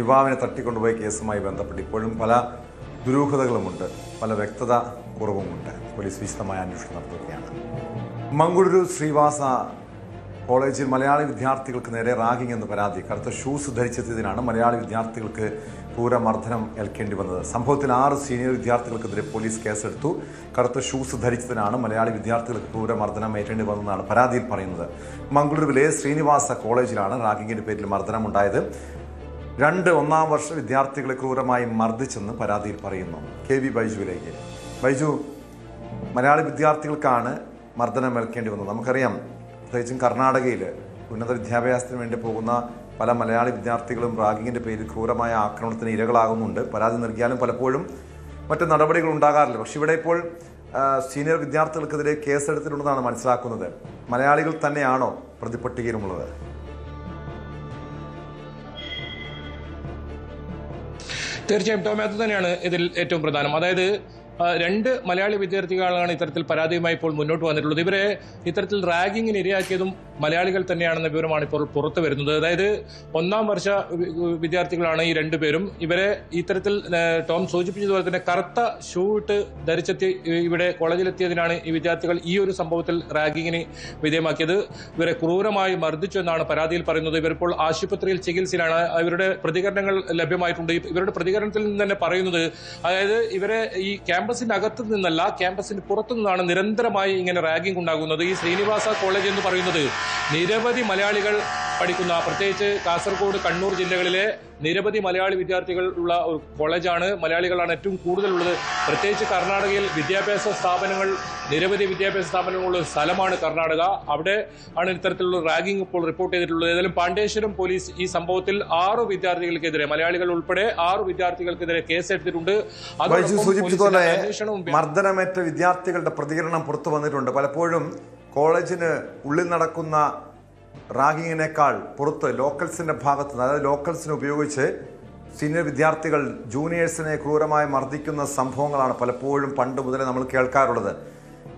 യുവാവിനെ തട്ടിക്കൊണ്ടുപോയ കേസുമായി ബന്ധപ്പെട്ട് ഇപ്പോഴും പല ദുരൂഹതകളുമുണ്ട്, പല വ്യക്തത കുറവുമുണ്ട്. പോലീസ് വിശദമായ അന്വേഷണം നടത്തുകയാണ്. മംഗളൂരു ശ്രീവാസ കോളേജിൽ മലയാളി വിദ്യാർത്ഥികൾക്ക് നേരെ റാഗിംഗ് എന്ന് പരാതി. കറുത്ത ഷൂസ് ധരിച്ചെത്തിയതിനാണ് മലയാളി വിദ്യാർത്ഥികൾക്ക് ക്രൂരമർദ്ദനം ഏൽക്കേണ്ടി വന്നത്. സംഭവത്തിൽ 6 സീനിയർ വിദ്യാർത്ഥികൾക്കെതിരെ പോലീസ് കേസെടുത്തു. കറുത്ത ഷൂസ് ധരിച്ചതിനാണ് മലയാളി വിദ്യാർത്ഥികൾക്ക് ക്രൂരമർദ്ദനം ഏറ്റേണ്ടി വന്നതെന്നാണ് പരാതിയിൽ പറയുന്നത്. മംഗളൂരുവിലെ ശ്രീനിവാസ കോളേജിലാണ് റാഗിങ്ങിന്റെ പേരിൽ മർദ്ദനമുണ്ടായത്. 2 ഒന്നാം വർഷ വിദ്യാർത്ഥികളെ ക്രൂരമായി മർദ്ദിച്ചെന്ന് പരാതിയിൽ പറയുന്നു. KV ബൈജുവിലേക്ക്. ബൈജു, മലയാളി വിദ്യാർത്ഥികൾക്കാണ് മർദ്ദനമേൽക്കേണ്ടി വന്നത്. നമുക്കറിയാം, പ്രത്യേകിച്ചും കർണാടകയിൽ ഉന്നത വിദ്യാഭ്യാസത്തിന് വേണ്ടി പോകുന്ന പല മലയാളി വിദ്യാർത്ഥികളും റാഗിങ്ങിൻ്റെ പേരിൽ ക്രൂരമായ ആക്രമണത്തിന് ഇരകളാകുന്നുണ്ട്. പരാതി നൽകിയാലും പലപ്പോഴും മറ്റ് നടപടികൾ ഉണ്ടാകാറില്ല. പക്ഷെ ഇവിടെ ഇപ്പോൾ സീനിയർ വിദ്യാർത്ഥികൾക്കെതിരെ കേസെടുത്തിട്ടുണ്ടെന്നാണ് മനസ്സിലാക്കുന്നത്. മലയാളികൾ തന്നെയാണോ പ്രതിപട്ടികയിലുമുള്ളത്? തീർച്ചയായും ടോമി, അത് തന്നെയാണ് ഇതിൽ ഏറ്റവും പ്രധാനം. അതായത് 2 മലയാളി വിദ്യാർത്ഥികളാണ് ഇത്തരത്തിൽ പരാതിയുമായി ഇപ്പോൾ മുന്നോട്ട് വന്നിട്ടുള്ളത്. ഇവരെ ഇത്തരത്തിൽ റാഗിങ്ങിന് ഇരയാക്കിയതും മലയാളികൾ തന്നെയാണെന്ന വിവരമാണ് ഇപ്പോൾ പുറത്തു വരുന്നത്. അതായത് 1ാം വർഷ വിദ്യാർത്ഥികളാണ് ഈ 2 പേരും. ഇവരെ ഇത്തരത്തിൽ ടോം സൂചിപ്പിച്ചതുപോലെ തന്നെ കറുത്ത ഷൂ ഇട്ട് ധരിച്ചെത്തി ഇവിടെ കോളേജിലെത്തിയതിനാണ് ഈ വിദ്യാർത്ഥികൾ ഈ ഒരു സംഭവത്തിൽ റാഗിങ്ങിന് വിധേയമാക്കിയത്. ഇവരെ ക്രൂരമായി മർദ്ദിച്ചു എന്നാണ് പരാതിയിൽ പറയുന്നത്. ഇവരിപ്പോൾ ആശുപത്രിയിൽ ചികിത്സയിലാണ്. ഇവരുടെ പ്രതികരണങ്ങൾ ലഭ്യമായിട്ടുണ്ട്. ഇവരുടെ പ്രതികരണത്തിൽ നിന്ന് തന്നെ പറയുന്നത്, അതായത് ഇവരെ ഈ ക്യാമ്പസിന്റെ അകത്ത് നിന്നല്ല, ക്യാമ്പസിന് പുറത്തു നിന്നാണ് നിരന്തരമായി ഇങ്ങനെ റാഗിംഗ് ഉണ്ടാകുന്നത്. ഈ ശ്രീനിവാസ കോളേജ് എന്ന് പറയുന്നത് നിരവധി മലയാളികൾ പഠിക്കുന്ന, പ്രത്യേകിച്ച് കാസർഗോഡ്, കണ്ണൂർ ജില്ലകളിലെ നിരവധി മലയാളി വിദ്യാർത്ഥികൾ ഉള്ള ഒരു കോളേജാണ്. മലയാളികളാണ് ഏറ്റവും കൂടുതലുള്ളത്. പ്രത്യേകിച്ച് കർണാടകയിൽ നിരവധി വിദ്യാഭ്യാസ സ്ഥാപനങ്ങളുള്ള സ്ഥലമാണ് കർണാടക. അവിടെ ആണ് ഇത്തരത്തിലുള്ള റാഗിംഗ് ഇപ്പോൾ റിപ്പോർട്ട് ചെയ്തിട്ടുള്ളത്. ഏതായാലും പാണ്ഡേശ്വരം പോലീസ് ഈ സംഭവത്തിൽ 6 വിദ്യാർത്ഥികൾക്കെതിരെ, മലയാളികൾ ഉൾപ്പെടെ 6 വിദ്യാർത്ഥികൾക്കെതിരെ കേസെടുത്തിട്ടുണ്ട്. സൂചിപ്പിച്ചതുപോലെ മർദ്ദനമേറ്റ വിദ്യാർത്ഥികളുടെ പ്രതികരണം പുറത്തു വന്നിട്ടുണ്ട്. പലപ്പോഴും കോളേജിന് ഉള്ളിൽ നടക്കുന്ന റാഗിങ്ങിനേക്കാൾ പുറത്ത് ലോക്കൽസിന്റെ ഭാഗത്ത് നിന്ന്, അതായത് ലോക്കൽസിനെ ഉപയോഗിച്ച് സീനിയർ വിദ്യാർത്ഥികൾ ജൂനിയേഴ്സിനെ ക്രൂരമായി മർദ്ദിക്കുന്ന സംഭവങ്ങളാണ് പലപ്പോഴും പണ്ട് മുതലേ നമ്മൾ കേൾക്കാറുള്ളത്.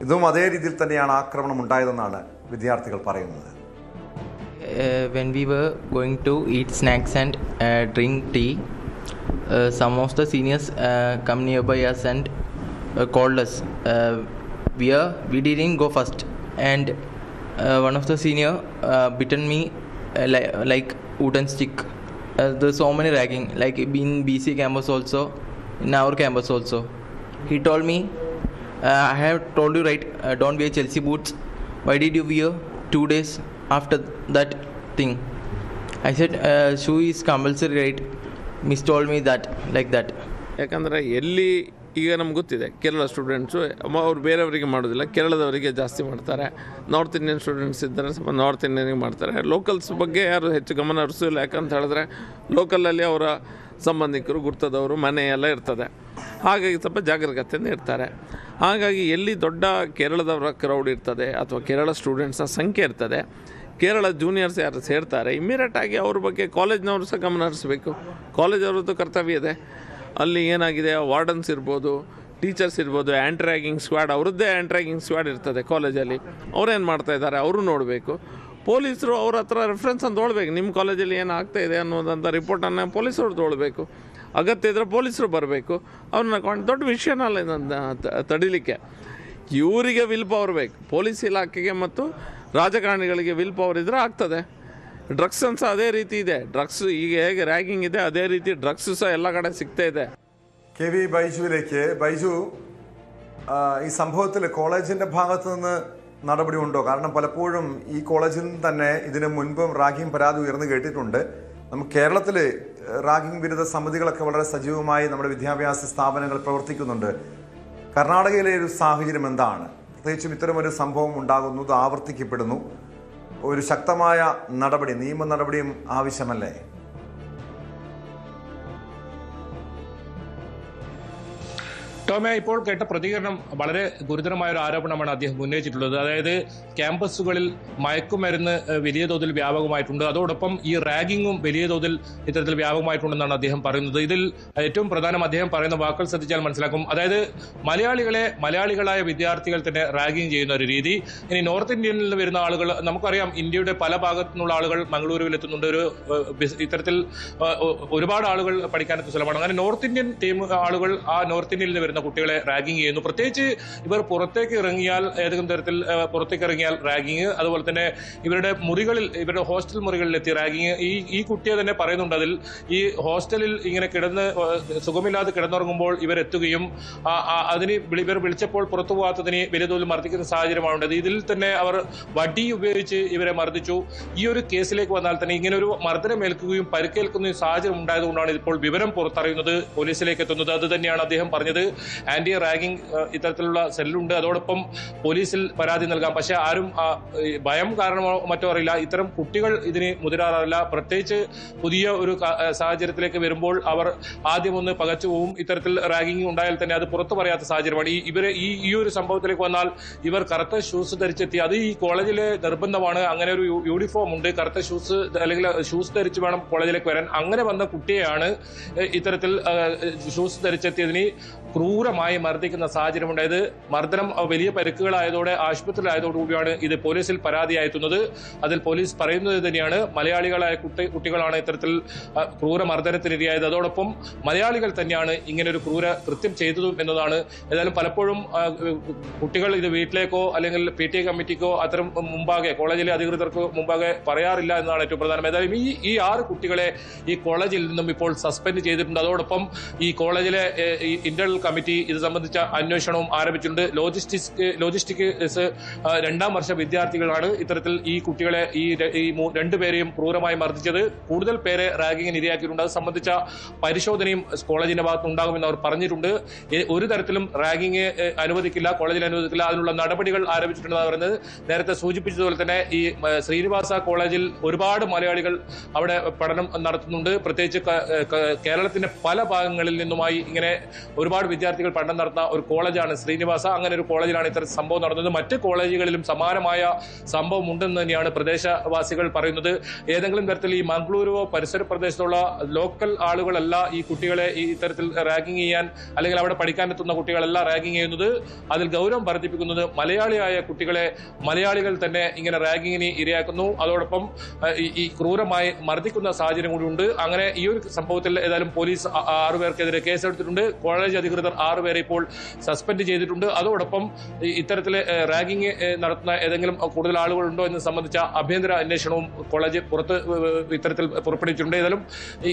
ഇതും അതേ രീതിയിൽ തന്നെയാണ് ആക്രമണം ഉണ്ടായതെന്നാണ് വിദ്യാർത്ഥികൾ പറയുന്നത്. When we were going to eat snacks and drink tea, some of the seniors come nearby us and called us. We didn't go first, and one of the senior bitten me like wooden stick. There's so many ragging, like in BC campus also, in our campus also. He told me, I have told you right, don't wear Chelsea boots. Why did you wear 2 days after that thing? I said, shoe is compulsory, right? Miss told me that, like that. ಯಾಕಂದರೆ ಎಲ್ಲಿ ಈಗ ನಮ್ಗೆ ಗೊತ್ತಿದೆ, Kerala students ಅವ್ರು ಬೇರೆಯವರಿಗೆ ಮಾಡೋದಿಲ್ಲ, ಕೇರಳದವರಿಗೆ ಜಾಸ್ತಿ ಮಾಡ್ತಾರೆ. ನಾರ್ತ್ ಇಂಡಿಯನ್ ಸ್ಟೂಡೆಂಟ್ಸ್ ಇದ್ದರೆ ಸ್ವಲ್ಪ ನಾರ್ತ್ ಇಂಡಿಯನ್ಗೆ ಮಾಡ್ತಾರೆ. ಲೋಕಲ್ಸ್ ಬಗ್ಗೆ ಯಾರು ಹೆಚ್ಚು ಗಮನ ಹರಿಸೋಲ್ಲ. ಯಾಕಂತ ಹೇಳಿದ್ರೆ ಲೋಕಲಲ್ಲಿ ಅವರ ಸಂಬಂಧಿಕರು, ಗುರ್ತದವರು, ಮನೆ ಎಲ್ಲ ಇರ್ತದೆ. ಹಾಗಾಗಿ ಸ್ವಲ್ಪ ಜಾಗರೂಕತೆಯಿಂದ ಇರ್ತಾರೆ. ಹಾಗಾಗಿ ಎಲ್ಲಿ ದೊಡ್ಡ ಕೇರಳದವರ ಕ್ರೌಡ್ ಇರ್ತದೆ ಅಥವಾ ಕೇರಳ ಸ್ಟೂಡೆಂಟ್ಸ್ನ ಸಂಖ್ಯೆ ಇರ್ತದೆ, ಕೇರಳ ಜೂನಿಯರ್ಸ್ ಯಾರು ಸೇರ್ತಾರೆ, ಇಮ್ಮಿಡಿಯೇಟಾಗಿ ಅವ್ರ ಬಗ್ಗೆ ಕಾಲೇಜ್ನವರು ಸಹ ಗಮನ ಹರಿಸಬೇಕು. ಕಾಲೇಜವ್ರದ್ದು ಕರ್ತವ್ಯ ಇದೆ. ಅಲ್ಲಿ ಏನಾಗಿದೆ, ವಾರ್ಡನ್ಸ್ ಇರ್ಬೋದು, ಟೀಚರ್ಸ್ ಇರ್ಬೋದು, ಆ್ಯಂಟಿ ರ್ಯಾಗಿಂಗ್ ಸ್ಕ್ವಾಡ್, ಅವ್ರದ್ದೇ ಆ್ಯಂಟಿ ರ್ಯಾಗಿಂಗ್ ಸ್ಕ್ವಾಡ್ ಇರ್ತದೆ ಕಾಲೇಜಲ್ಲಿ. ಅವ್ರೇನು ಮಾಡ್ತಾಯಿದ್ದಾರೆ ಅವರು ನೋಡಬೇಕು. ಪೊಲೀಸರು ಅವ್ರ ಹತ್ರ ರೆಫರೆನ್ಸ್ ಅಂತ ತೊಗೊಳ್ಬೇಕು. ನಿಮ್ಮ ಕಾಲೇಜಲ್ಲಿ ಏನು ಆಗ್ತಾಯಿದೆ ಅನ್ನೋದಂಥ ರಿಪೋರ್ಟನ್ನು ಪೊಲೀಸರು ತೊಗೊಳ್ಬೇಕು. ಅಗತ್ಯ ಇದ್ದರೆ ಪೊಲೀಸರು ಬರಬೇಕು, ಅವ್ರನ್ನ ದೊಡ್ಡ ವಿಷಯನಲ್ಲ ಇದನ್ನು ತಡಿಲಿಕ್ಕೆ. ಇವರಿಗೆ ವಿಲ್ ಪವರ್ ಬೇಕು, ಪೊಲೀಸ್ ಇಲಾಖೆಗೆ ಮತ್ತು ರಾಜಕಾರಣಿಗಳಿಗೆ ವಿಲ್ ಪವರ್ ಇದ್ದರೆ ಆಗ್ತದೆ. ಡ್ರಗ್ಸ್ ಸಹ ಅದೇ ರೀತಿ ಇದೆ. ಡ್ರಗ್ಸ್ ಈಗ ಹೇಗೆ ರ್ಯಾಗಿಂಗ್ ಇದೆ ಅದೇ ರೀತಿ ಡ್ರಗ್ಸ್ ಸಹ ಎಲ್ಲ ಕಡೆ ಸಿಗ್ತಾ ಇದೆ. KV ബൈജുവിലേക്ക്. ബൈജു, ഈ സംഭവത്തിൽ കോളേജിൻ്റെ ഭാഗത്തു നിന്ന് നടപടി ഉണ്ടോ? കാരണം പലപ്പോഴും ഈ കോളേജിൽ നിന്ന് തന്നെ ഇതിനു മുൻപും റാഗിംഗ് പരാതി ഉയർന്നു കേട്ടിട്ടുണ്ട്. നമുക്ക് കേരളത്തിൽ റാഗിംഗ് വിരുദ്ധ സമിതികളൊക്കെ വളരെ സജീവമായി നമ്മുടെ വിദ്യാഭ്യാസ സ്ഥാപനങ്ങൾ പ്രവർത്തിക്കുന്നുണ്ട്. കർണാടകയിലെ ഒരു സാഹചര്യം എന്താണ്? പ്രത്യേകിച്ചും ഇത്തരമൊരു സംഭവം ഉണ്ടാകുന്നു, ഇത് ആവർത്തിക്കപ്പെടുന്നു. ഒരു ശക്തമായ നടപടി, നിയമ നടപടിയും ആവശ്യമല്ലേ? ടോമേ, ഇപ്പോൾ കേട്ട പ്രതികരണം വളരെ ഗുരുതരമായ ഒരു ആരോപണമാണ് അദ്ദേഹം ഉന്നയിച്ചിട്ടുള്ളത്. അതായത് ക്യാമ്പസുകളിൽ മയക്കുമരുന്ന് വലിയ തോതിൽ വ്യാപകമായിട്ടുണ്ട്, അതോടൊപ്പം ഈ റാഗിങ്ങും വലിയ തോതിൽ ഇത്തരത്തിൽ വ്യാപകമായിട്ടുണ്ടെന്നാണ് അദ്ദേഹം പറയുന്നത്. ഇതിൽ ഏറ്റവും പ്രധാനം അദ്ദേഹം പറയുന്ന വാക്കുകൾ ശ്രദ്ധിച്ചാൽ മനസ്സിലാക്കും. അതായത് മലയാളികളായ വിദ്യാർത്ഥികൾ തന്നെ റാഗിങ് ചെയ്യുന്ന ഒരു രീതി. ഇനി നോർത്ത് ഇന്ത്യയിൽ നിന്ന് വരുന്ന ആളുകൾ, നമുക്കറിയാം ഇന്ത്യയുടെ പല ഭാഗത്തു നിന്നുള്ള ആളുകൾ മംഗളൂരുവിൽ എത്തുന്നുണ്ട്. ഇത്തരത്തിൽ ഒരുപാട് ആളുകൾ പഠിക്കാനെത്തുന്ന സ്ഥലമാണ്. അങ്ങനെ നോർത്ത് ഇന്ത്യൻ ടീം ആളുകൾ ആ നോർത്ത് ഇന്ത്യയിൽ നിന്ന് വരുന്ന കുട്ടികളെ റാഗിങ് ചെയ്യുന്നു. പ്രത്യേകിച്ച് ഇവർ പുറത്തേക്ക് ഇറങ്ങിയാൽ, ഏതെങ്കിലും തരത്തിൽ പുറത്തേക്ക് ഇറങ്ങിയാൽ റാഗിങ്, അതുപോലെ തന്നെ ഇവരുടെ ഹോസ്റ്റൽ മുറികളിൽ എത്തി റാഗിങ്. ഈ കുട്ടിയെ തന്നെ പറയുന്നുണ്ട്, അതിൽ ഈ ഹോസ്റ്റലിൽ ഇങ്ങനെ സുഖമില്ലാതെ കിടന്നുറങ്ങുമ്പോൾ ഇവരെത്തുകയും ഇവർ വിളിച്ചപ്പോൾ പുറത്തു പോകാത്തതിന് വലിയ തോതിൽ മർദ്ദിക്കുന്ന സാഹചര്യമാണുള്ളത്. ഇതിൽ തന്നെ അവർ വടി ഉപയോഗിച്ച് ഇവരെ മർദ്ദിച്ചു. ഈ ഒരു കേസിലേക്ക് വന്നാൽ തന്നെ ഇങ്ങനെ ഒരു മർദ്ദനമേൽക്കുകയും പരിക്കേൽക്കുന്ന സാഹചര്യം ഉണ്ടായതുകൊണ്ടാണ് ഇപ്പോൾ വിവരം പുറത്തറിയുന്നത്, പോലീസിലേക്ക് എത്തുന്നത്. അത് തന്നെയാണ് അദ്ദേഹം പറഞ്ഞത്. ആന്റി റാഗിംഗ് ഇത്തരത്തിലുള്ള സെല്ലുണ്ട്, അതോടൊപ്പം പോലീസിൽ പരാതി നൽകാം. പക്ഷെ ആരും ഭയം കാരണമോ മറ്റോ അറിയില്ല, ഇത്തരം കുട്ടികൾ ഇതിന് മുതിരാറില്ല. പ്രത്യേകിച്ച് പുതിയ ഒരു സാഹചര്യത്തിലേക്ക് വരുമ്പോൾ അവർ ആദ്യം ഒന്ന് പകച്ചു പോവും. ഇത്തരത്തിൽ റാഗിംഗ് ഉണ്ടായാൽ തന്നെ അത് പുറത്തു പറയാത്ത സാഹചര്യമാണ്. ഈ ഒരു സംഭവത്തിലേക്ക് വന്നാൽ ഇവർ കറുത്ത ഷൂസ് ധരിച്ചെത്തി. അത് ഈ കോളേജിലെ നിർബന്ധമാണ്. അങ്ങനെ ഒരു യൂണിഫോം ഉണ്ട്, കറുത്ത ഷൂസ് അല്ലെങ്കിൽ ഷൂസ് ധരിച്ച് വേണം കോളേജിലേക്ക് വരാൻ. അങ്ങനെ വന്ന കുട്ടിയെയാണ് ഇത്തരത്തിൽ ഷൂസ് ധരിച്ചെത്തിയതിന് ക്രൂരമായി മർദ്ദിക്കുന്ന സാഹചര്യം ഉണ്ടായത്. മർദ്ദനം വലിയ പരിക്കുകളായതോടെ ആശുപത്രിയിലായതോടുകൂടിയാണ് ഇത് പോലീസിൽ പരാതിയായെത്തുന്നത്. അതിൽ പോലീസ് പറയുന്നത് തന്നെയാണ് മലയാളികളായ കുട്ടികളാണ് ഇത്തരത്തിൽ ക്രൂര മർദ്ദനത്തിനിരയായത്. അതോടൊപ്പം മലയാളികൾ തന്നെയാണ് ഇങ്ങനെ ഒരു ക്രൂര കൃത്യം ചെയ്തതും എന്നതാണ്. ഏതായാലും പലപ്പോഴും കുട്ടികൾ ഇത് വീട്ടിലേക്കോ അല്ലെങ്കിൽ PTA കമ്മിറ്റിക്കോ അത്തരം മുമ്പാകെ കോളേജിലെ അധികൃതർക്ക് മുമ്പാകെ പറയാറില്ല എന്നതാണ് ഏറ്റവും പ്രധാനം. ഏതായാലും ഈ 6 കുട്ടികളെ ഈ കോളേജിൽ നിന്നും ഇപ്പോൾ സസ്പെൻഡ് ചെയ്തിട്ടുണ്ട്. അതോടൊപ്പം ഈ കോളേജിലെ ഇന്റേണൽ കമ്മിറ്റി ഇത് സംബന്ധിച്ച അന്വേഷണവും ആരംഭിച്ചിട്ടുണ്ട്. ലോജിസ്റ്റിക്സ് 2ാം വർഷ വിദ്യാർത്ഥികളാണ് ഇത്തരത്തിൽ ഈ കുട്ടികളെ ഈ 2 പേരെയും ക്രൂരമായി മർദ്ദിച്ചത്. കൂടുതൽ പേരെ റാഗിങ്ങിന് ഇരയാക്കിയിട്ടുണ്ട്. അത് സംബന്ധിച്ച പരിശോധനയും കോളേജിന്റെ ഭാഗത്ത് ഉണ്ടാകുമെന്ന് അവർ പറഞ്ഞിട്ടുണ്ട്. ഒരു തരത്തിലും റാഗിങ് അനുവദിക്കില്ല, കോളേജിൽ അനുവദിക്കില്ല. അതിനുള്ള നടപടികൾ ആരംഭിച്ചിട്ടുണ്ടെന്ന് പറയുന്നത്. നേരത്തെ സൂചിപ്പിച്ചതുപോലെ തന്നെ ഈ ശ്രീനിവാസ കോളേജിൽ ഒരുപാട് മലയാളികൾ അവിടെ പഠനം നടത്തുന്നുണ്ട്. പ്രത്യേകിച്ച് കേരളത്തിന്റെ പല ഭാഗങ്ങളിൽ നിന്നുമായി ഇങ്ങനെ ഒരുപാട് വിദ്യാർത്ഥികൾ പഠനം നടത്തുന്ന ഒരു കോളേജാണ് ശ്രീനിവാസ. അങ്ങനെ ഒരു കോളേജിലാണ് ഇത്തരം സംഭവം നടന്നത്. മറ്റ് കോളേജുകളിലും സമാനമായ സംഭവം ഉണ്ടെന്ന് തന്നെയാണ് പ്രദേശവാസികൾ പറയുന്നത്. ഏതെങ്കിലും തരത്തിൽ ഈ മംഗളൂരുവോ പരിസര പ്രദേശത്തുള്ള ലോക്കൽ ആളുകളല്ല ഈ കുട്ടികളെ ഈ ഇത്തരത്തിൽ റാഗിങ് ചെയ്യാൻ അല്ലെങ്കിൽ അവിടെ പഠിക്കാനെത്തുന്ന കുട്ടികളല്ല റാഗിങ് ചെയ്യുന്നത്. അതിൽ ഗൗരവം വർദ്ധിപ്പിക്കുന്നത് മലയാളിയായ കുട്ടികളെ മലയാളികൾ തന്നെ ഇങ്ങനെ റാഗിങ്ങിന് ഇരയാക്കുന്നു. അതോടൊപ്പം ഈ ക്രൂരമായി മർദ്ദിക്കുന്ന സാഹചര്യം കൂടി ഉണ്ട്. അങ്ങനെ ഈ ഒരു സംഭവത്തിൽ ഏതായാലും പോലീസ് 6 പേർക്കെതിരെ കേസെടുത്തിട്ടുണ്ട്. കോളേജ് അധികൃതർ 6 പേരെ ഇപ്പോൾ സസ്പെൻഡ് ചെയ്തിട്ടുണ്ട്. അതോടൊപ്പം ഇത്തരത്തിൽ റാഗിങ് നടത്തുന്ന ഏതെങ്കിലും കൂടുതൽ ആളുകളുണ്ടോ എന്ന് സംബന്ധിച്ച ആഭ്യന്തര അന്വേഷണവും കോളേജ് ഇത്തരത്തിൽ പുറപ്പെടുവിച്ചിട്ടുണ്ട്. ഏതായാലും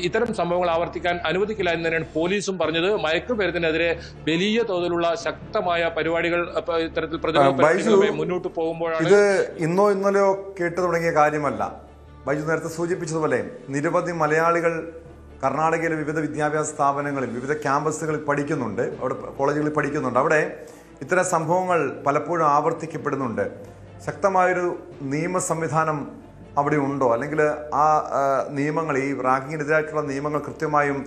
ഇത്തരം സംഭവങ്ങൾ ആവർത്തിക്കാൻ അനുവദിക്കില്ല എന്ന് തന്നെയാണ് പോലീസും പറഞ്ഞത്. മയക്കുമരുന്നിനെതിരെ വലിയ തോതിലുള്ള ശക്തമായ പരിപാടികൾ ഇത്തരത്തിൽ പ്രതിരോധ മുന്നോട്ട് പോകുമ്പോഴാണ്. ഇത് ഇന്നോ ഇന്നലെയോ കേട്ടു തുടങ്ങിയ കാര്യമല്ല. ബൈജു നേരത്തെ സൂചിപ്പിച്ചതുപോലെ നിരവധി മലയാളികൾ കർണാടകയിലെ വിവിധ വിദ്യാഭ്യാസ സ്ഥാപനങ്ങളിൽ വിവിധ ക്യാമ്പസുകളിൽ പഠിക്കുന്നുണ്ട്, അവിടെ കോളേജുകളിൽ പഠിക്കുന്നുണ്ട്. അവിടെ ഇത്തരം സംഭവങ്ങൾ പലപ്പോഴും ആവർത്തിക്കപ്പെടുന്നുണ്ട്. ശക്തമായൊരു നിയമ സംവിധാനം അവിടെ ഉണ്ടോ? അല്ലെങ്കിൽ ആ നിയമങ്ങൾ, ഈ റാഗിങ്ങിനെതിരായിട്ടുള്ള നിയമങ്ങൾ കൃത്യമായും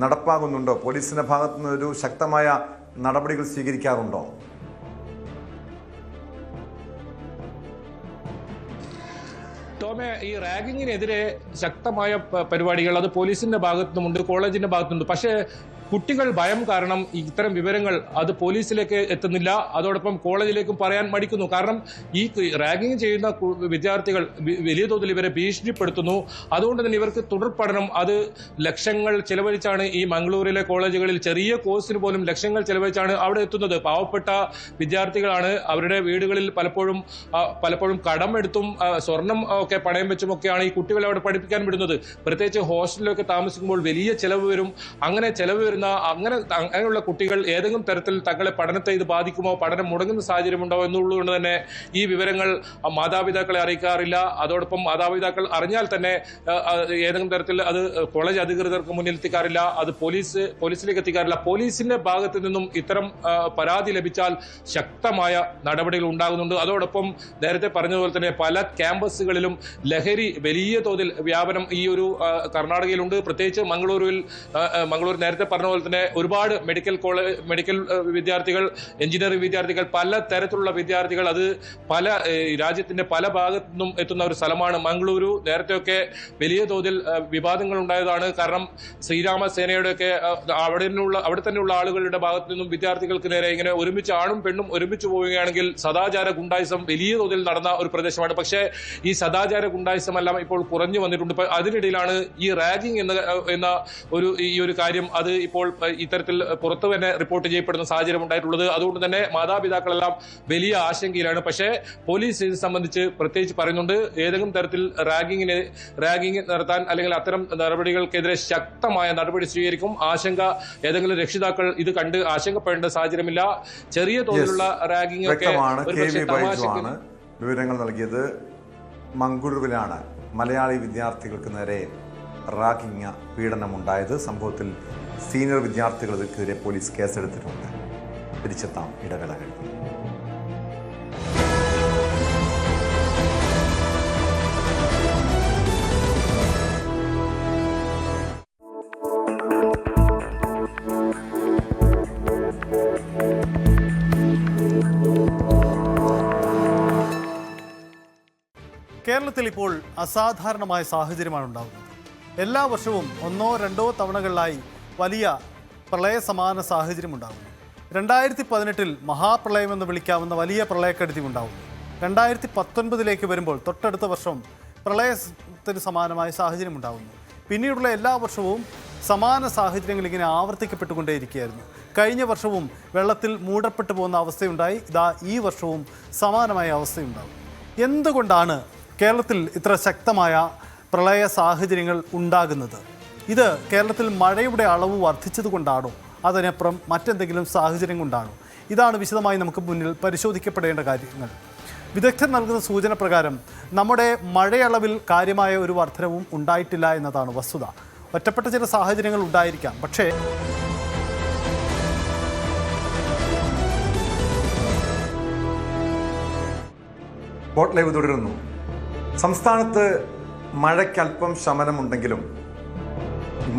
നടപ്പാകുന്നുണ്ടോ? പോലീസിൻ്റെ ഭാഗത്തു നിന്നൊരു ശക്തമായ നടപടികൾ സ്വീകരിക്കാറുണ്ടോ? ടോമെ, ഈ റാഗിങ്ങിനെതിരെ ശക്തമായ പരിപാടികൾ അത് പോലീസിന്റെ ഭാഗത്തുനിന്നുണ്ട്, കോളേജിന്റെ ഭാഗത്തുനിന്നുണ്ട്. പക്ഷേ കുട്ടികൾ ഭയം കാരണം ഇത്തരം വിവരങ്ങൾ അത് പോലീസിലേക്ക് എത്തുന്നില്ല. അതോടൊപ്പം കോളേജിലേക്കും പറയാൻ മടിക്കുന്നു. കാരണം ഈ റാഗിംഗ് ചെയ്യുന്ന വിദ്യാർത്ഥികൾ വലിയ തോതിൽ ഇവരെ ഭീഷണിപ്പെടുത്തുന്നു. അതുകൊണ്ട് തന്നെ ഇവർക്ക് തുടർ പഠനം അത് ലക്ഷങ്ങൾ ചെലവഴിച്ചാണ് ഈ മംഗളൂരിലെ കോളേജുകളിൽ ചെറിയ കോഴ്സിന് പോലും ലക്ഷങ്ങൾ ചെലവഴിച്ചാണ് അവിടെ എത്തുന്നത്. പാവപ്പെട്ട വിദ്യാർത്ഥികളാണ്. അവരുടെ വീടുകളിൽ പലപ്പോഴും കടമെടുത്തും സ്വർണം ഒക്കെ പണയം വെച്ചുമൊക്കെയാണ് ഈ കുട്ടികളെ അവിടെ പഠിപ്പിക്കാൻ വിടുന്നത്. പ്രത്യേകിച്ച് ഹോസ്റ്റലിലൊക്കെ താമസിക്കുമ്പോൾ വലിയ ചെലവ് വരും. അങ്ങനെ ചെലവ് വരുന്ന അങ്ങനെയുള്ള കുട്ടികൾ ഏതെങ്കിലും തരത്തിൽ തങ്ങളെ പഠനത്തെ ഇത് ബാധിക്കുമോ, പഠനം മുടങ്ങുന്ന സാഹചര്യമുണ്ടോ എന്നുള്ളതുകൊണ്ട് തന്നെ ഈ വിവരങ്ങൾ മാതാപിതാക്കളെ അറിയിക്കാറില്ല. അതോടൊപ്പം മാതാപിതാക്കൾ അറിഞ്ഞാൽ തന്നെ ഏതെങ്കിലും തരത്തിൽ അത് കോളേജ് അധികൃതർക്ക് മുന്നിൽ എത്തിക്കാറില്ല. അത് പോലീസിലേക്ക് എത്തിക്കാറില്ല. പോലീസിന്റെ ഭാഗത്ത് നിന്നും ഇത്തരം പരാതി ലഭിച്ചാൽ ശക്തമായ നടപടികൾ ഉണ്ടാകുന്നുണ്ട്. അതോടൊപ്പം നേരത്തെ പറഞ്ഞതുപോലെ തന്നെ പല ക്യാമ്പസുകളിലും ലഹരി വലിയ തോതിൽ വ്യാപനം ഈ ഒരു കർണാടകയിലുണ്ട്. പ്രത്യേകിച്ച് മംഗളൂർ നേരത്തെ പറഞ്ഞ പോലെ തന്നെ ഒരുപാട് മെഡിക്കൽ വിദ്യാർത്ഥികൾ, എഞ്ചിനീയറിംഗ് വിദ്യാർത്ഥികൾ, പല തരത്തിലുള്ള വിദ്യാർത്ഥികൾ, അത് പല രാജ്യത്തിന്റെ പല ഭാഗത്തു നിന്നും എത്തുന്ന ഒരു സ്ഥലമാണ് മംഗളൂരു. നേരത്തെയൊക്കെ വലിയ തോതിൽ വിവാദങ്ങൾ ഉണ്ടായതാണ്. കാരണം ശ്രീരാമസേനയുടെയൊക്കെ അവിടെ തന്നെയുള്ള ആളുകളുടെ ഭാഗത്തു നിന്നും വിദ്യാർത്ഥികൾക്ക് നേരെ ഇങ്ങനെ ഒരുമിച്ച് ആണും പെണ്ണും ഒരുമിച്ച് പോവുകയാണെങ്കിൽ സദാചാര ഗുണ്ടായിസം വലിയ തോതിൽ നടന്ന ഒരു പ്രദേശമാണ്. പക്ഷേ ഈ സദാചാര ഗുണ്ടായിസം എല്ലാം ഇപ്പോൾ കുറഞ്ഞു വന്നിട്ടുണ്ട്. അതിനിടയിലാണ് ഈ റാഗിംഗ് എന്ന ഈ ഒരു കാര്യം അത് ഇപ്പോൾ ഇത്തരത്തിൽ പുറത്തു തന്നെ റിപ്പോർട്ട് ചെയ്യപ്പെടുന്ന സാഹചര്യം ഉണ്ടായിട്ടുള്ളത്. അതുകൊണ്ട് തന്നെ മാതാപിതാക്കളെല്ലാം വലിയ ആശങ്കയിലാണ്. പക്ഷേ പോലീസ് ഇത് സംബന്ധിച്ച് പ്രത്യേകിച്ച് പറയുന്നുണ്ട്, ഏതെങ്കിലും തരത്തിൽ റാഗിംഗ് നടത്താൻ അല്ലെങ്കിൽ അത്തരം നടപടികൾക്കെതിരെ ശക്തമായ നടപടി സ്വീകരിക്കും. ഏതെങ്കിലും രക്ഷിതാക്കൾ ഇത് കണ്ട് ആശങ്കപ്പെടേണ്ട സാഹചര്യമില്ല. ചെറിയ തോതിലുള്ള റാഗിംഗ് ഒക്കെ വിവരങ്ങൾ നൽകിയത്. മംഗളൂരുവിലാണ് മലയാളി വിദ്യാർത്ഥികൾക്ക് നേരെ റാഗിംഗ് പീഡനമുണ്ടായത്. സംഭവത്തിൽ സീനിയർ വിദ്യാർത്ഥികൾക്കെതിരെ പോലീസ് കേസെടുത്തിട്ടുണ്ട്. തിരിച്ചെത്താം ഇടവേള കഴിഞ്ഞു. കേരളത്തിൽ ഇപ്പോൾ അസാധാരണമായ സാഹചര്യമാണ് ഉണ്ടാകുന്നത്. എല്ലാ വർഷവും 1-2 തവണകളിലായി വലിയ പ്രളയ സമാന സാഹചര്യം ഉണ്ടാകുന്നു. 2018 മഹാപ്രളയമെന്ന് വിളിക്കാവുന്ന വലിയ പ്രളയക്കെടുതി ഉണ്ടാകുന്നു. 2019 വരുമ്പോൾ തൊട്ടടുത്ത വർഷം പ്രളയത്തിന് സമാനമായ സാഹചര്യം ഉണ്ടാകുന്നു. പിന്നീടുള്ള എല്ലാ വർഷവും സമാന സാഹചര്യങ്ങൾ ഇങ്ങനെ ആവർത്തിക്കപ്പെട്ടുകൊണ്ടേയിരിക്കുകയായിരുന്നു. കഴിഞ്ഞ വർഷവും വെള്ളത്തിൽ മൂടപ്പെട്ടു പോകുന്ന അവസ്ഥയുണ്ടായി. ഈ വർഷവും സമാനമായ അവസ്ഥയുണ്ടാകും. എന്തുകൊണ്ടാണ് കേരളത്തിൽ ഇത്ര ശക്തമായ പ്രളയ സാഹചര്യങ്ങൾ ഉണ്ടാകുന്നത്? ഇത് കേരളത്തിൽ മഴയുടെ അളവ് വർദ്ധിച്ചതുകൊണ്ടാണോ, അതിനപ്പുറം മറ്റെന്തെങ്കിലും സാഹചര്യം കൊണ്ടാണോ? ഇതാണ് വിശദമായി നമുക്ക് മുന്നിൽ പരിശോധിക്കപ്പെടേണ്ട കാര്യങ്ങൾ. വിദഗ്ധർ നൽകുന്ന സൂചന പ്രകാരം നമ്മുടെ മഴയളവിൽ കാര്യമായ ഒരു വർധനവും ഉണ്ടായിട്ടില്ല എന്നതാണ് വസ്തുത. ഒറ്റപ്പെട്ട ചില സാഹചര്യങ്ങൾ ഉണ്ടായിരിക്കാം. പക്ഷേ സ്പോട്ട് ലൈവ് തുടരുന്നു. സംസ്ഥാനത്ത് മഴയ്ക്കല്പം ശമനമുണ്ടെങ്കിലും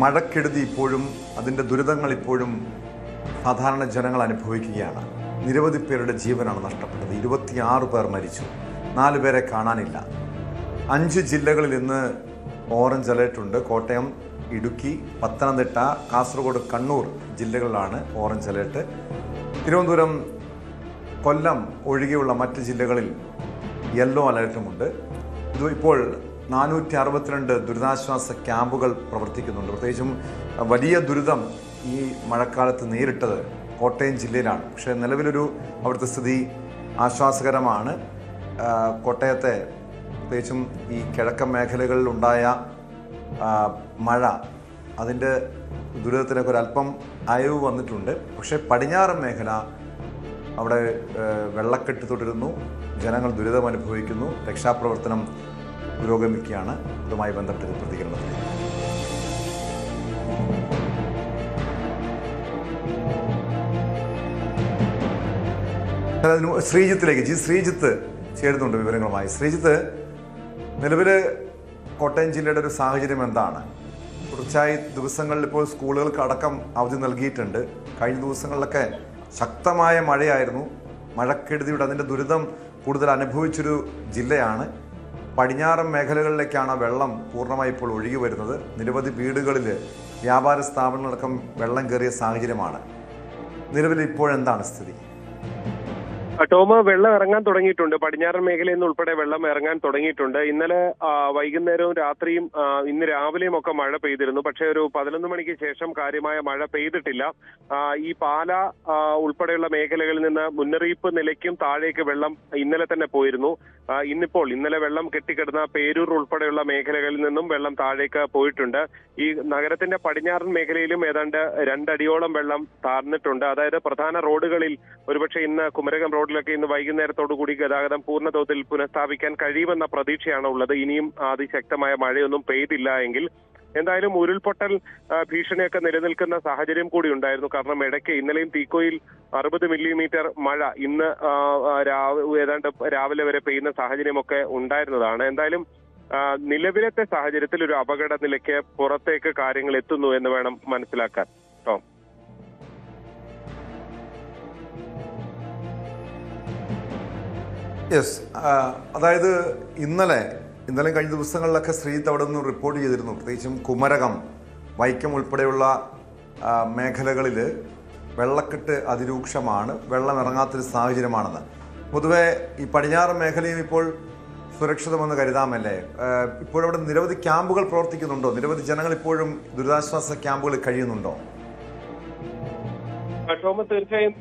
മഴക്കെടുതി ഇപ്പോഴും, അതിൻ്റെ ദുരിതങ്ങൾ ഇപ്പോഴും സാധാരണ ജനങ്ങൾ അനുഭവിക്കുകയാണ്. നിരവധി പേരുടെ ജീവനാണ് നഷ്ടപ്പെട്ടത്. 26 പേർ മരിച്ചു, 4 പേരെ കാണാനില്ല. 5 ജില്ലകളിൽ ഇന്ന് ഓറഞ്ച് അലേർട്ടുണ്ട്. കോട്ടയം, ഇടുക്കി, പത്തനംതിട്ട, കാസർഗോഡ്, കണ്ണൂർ ജില്ലകളിലാണ് ഓറഞ്ച് അലേർട്ട്. തിരുവനന്തപുരം, കൊല്ലം ഒഴികെയുള്ള മറ്റ് ജില്ലകളിൽ യെല്ലോ അലേർട്ടുമുണ്ട്. ഇത് ഇപ്പോൾ 462 ദുരിതാശ്വാസ ക്യാമ്പുകൾ പ്രവർത്തിക്കുന്നുണ്ട്. പ്രത്യേകിച്ചും വലിയ ദുരിതം ഈ മഴക്കാലത്ത് നേരിട്ടത് കോട്ടയം ജില്ലയിലാണ്. പക്ഷേ അവിടുത്തെ സ്ഥിതി ആശ്വാസകരമാണ്. കോട്ടയത്തെ പ്രത്യേകിച്ചും ഈ കിഴക്കൻ മേഖലകളിലുണ്ടായ മഴ, അതിൻ്റെ ദുരിതത്തിനൊക്കെ ഒരല്പം അയവ് വന്നിട്ടുണ്ട്. പക്ഷേ പടിഞ്ഞാറൻ മേഖല, അവിടെ വെള്ളക്കെട്ട് തുടരുന്നു, ജനങ്ങൾ ദുരിതം അനുഭവിക്കുന്നു, രക്ഷാപ്രവർത്തനം പുരോഗമിക്കുകയാണ്. ഇതുമായി ബന്ധപ്പെട്ട പ്രതികരണത്തിലേക്ക് ശ്രീജിത്ത് ചേരുന്നുണ്ട് വിവരങ്ങളുമായി. ശ്രീജിത്ത്, നിലവിൽ കോട്ടയം ജില്ലയുടെ ഒരു സാഹചര്യം എന്താണ്? തുടർച്ചയായി ദിവസങ്ങളിൽ ഇപ്പോൾ സ്കൂളുകൾക്ക് അടക്കം അവധി നൽകിയിട്ടുണ്ട്. കഴിഞ്ഞ ദിവസങ്ങളിലൊക്കെ ശക്തമായ മഴയായിരുന്നു. മഴക്കെടുതിയുടെ അതിൻ്റെ ദുരിതം കൂടുതൽ അനുഭവിച്ചൊരു ജില്ലയാണ്. പടിഞ്ഞാറൻ മേഖലകളിലേക്കാണ് വെള്ളം പൂർണ്ണമായി ഇപ്പോൾ ഒഴുകി വരുന്നത്. നിരവധി വീടുകളിൽ വ്യാപാര സ്ഥാപനങ്ങളടക്കം വെള്ളം കയറിയ സാഹചര്യമാണ്. നിലവിൽ ഇപ്പോഴെന്താണ് സ്ഥിതി? ടോമ, വെള്ളം ഇറങ്ങാൻ തുടങ്ങിയിട്ടുണ്ട്. പടിഞ്ഞാറൻ മേഖലയിൽ നിന്ന് ഉൾപ്പെടെ വെള്ളം ഇറങ്ങാൻ തുടങ്ങിയിട്ടുണ്ട്. ഇന്നലെ വൈകുന്നേരവും രാത്രിയും ഇന്ന് രാവിലെയും ഒക്കെ മഴ പെയ്തിരുന്നു. പക്ഷേ ഒരു 11 മണിക്ക് ശേഷം കാര്യമായ മഴ പെയ്തിട്ടില്ല. ഈ പാല ഉൾപ്പെടെയുള്ള മേഖലകളിൽ നിന്ന് മുന്നറിയിപ്പ് നിലയ്ക്കും താഴേക്ക് വെള്ളം ഇന്നലെ തന്നെ പോയിരുന്നു. ഇന്നലെ വെള്ളം കെട്ടിക്കിടന്ന പേരൂർ ഉൾപ്പെടെയുള്ള മേഖലകളിൽ നിന്നും വെള്ളം താഴേക്ക് പോയിട്ടുണ്ട്. ഈ നഗരത്തിന്റെ പടിഞ്ഞാറൻ മേഖലയിലും ഏതാണ്ട് 2 അടിയോളം വെള്ളം താഴ്ന്നിട്ടുണ്ട്. അതായത് പ്രധാന റോഡുകളിൽ ഒരുപക്ഷെ ഇന്ന് കുമരകം റോഡിലൊക്കെ ഇന്ന് വൈകുന്നേരത്തോടു കൂടി ഗതാഗതം പൂർണ്ണതോതിൽ പുനഃസ്ഥാപിക്കാൻ കഴിയുമെന്ന പ്രതീക്ഷയാണ് ഉള്ളത്. ഇനിയും അതിശക്തമായ മഴയൊന്നും പെയ്തില്ല എങ്കിൽ. എന്തായാലും ഉരുൾപൊട്ടൽ ഭീഷണിയൊക്കെ നിലനിൽക്കുന്ന സാഹചര്യം കൂടി ഉണ്ടായിരുന്നു. കാരണം ഇടയ്ക്ക് ഇന്നലെയും തീക്കോയിൽ 60 മില്ലിമീറ്റർ മഴ ഇന്ന് ഏതാണ്ട് രാവിലെ വരെ പെയ്യുന്ന സാഹചര്യമൊക്കെ ഉണ്ടായിരുന്നതാണ്. എന്തായാലും നിലവിലത്തെ സാഹചര്യത്തിൽ ഒരു അപകട നിലയ്ക്ക് പുറത്തേക്ക് കാര്യങ്ങൾ എത്തുന്നു എന്ന് വേണം മനസ്സിലാക്കാൻ. ടോം, യെസ്, അതായത് ഇന്നലെ കഴിഞ്ഞ ദിവസങ്ങളിലൊക്കെ ശ്രീജിത്ത് അവിടെ നിന്ന് റിപ്പോർട്ട് ചെയ്തിരുന്നു. പ്രത്യേകിച്ചും കുമരകം, വൈക്കം ഉൾപ്പെടെയുള്ള മേഖലകളിൽ വെള്ളക്കെട്ട് അതിരൂക്ഷമാണ്, വെള്ളം ഇറങ്ങാത്തൊരു സാഹചര്യമാണെന്ന്. പൊതുവെ ഈ പടിഞ്ഞാറ് മേഖലയും ഇപ്പോൾ സുരക്ഷിതമെന്ന് കരുതാമല്ലേ? ഇപ്പോഴവിടെ നിരവധി ക്യാമ്പുകൾ പ്രവർത്തിക്കുന്നുണ്ടോ? നിരവധി ജനങ്ങൾ ഇപ്പോഴും ദുരിതാശ്വാസ ക്യാമ്പുകളിൽ കഴിയുന്നുണ്ടോ? തീർച്ചയായും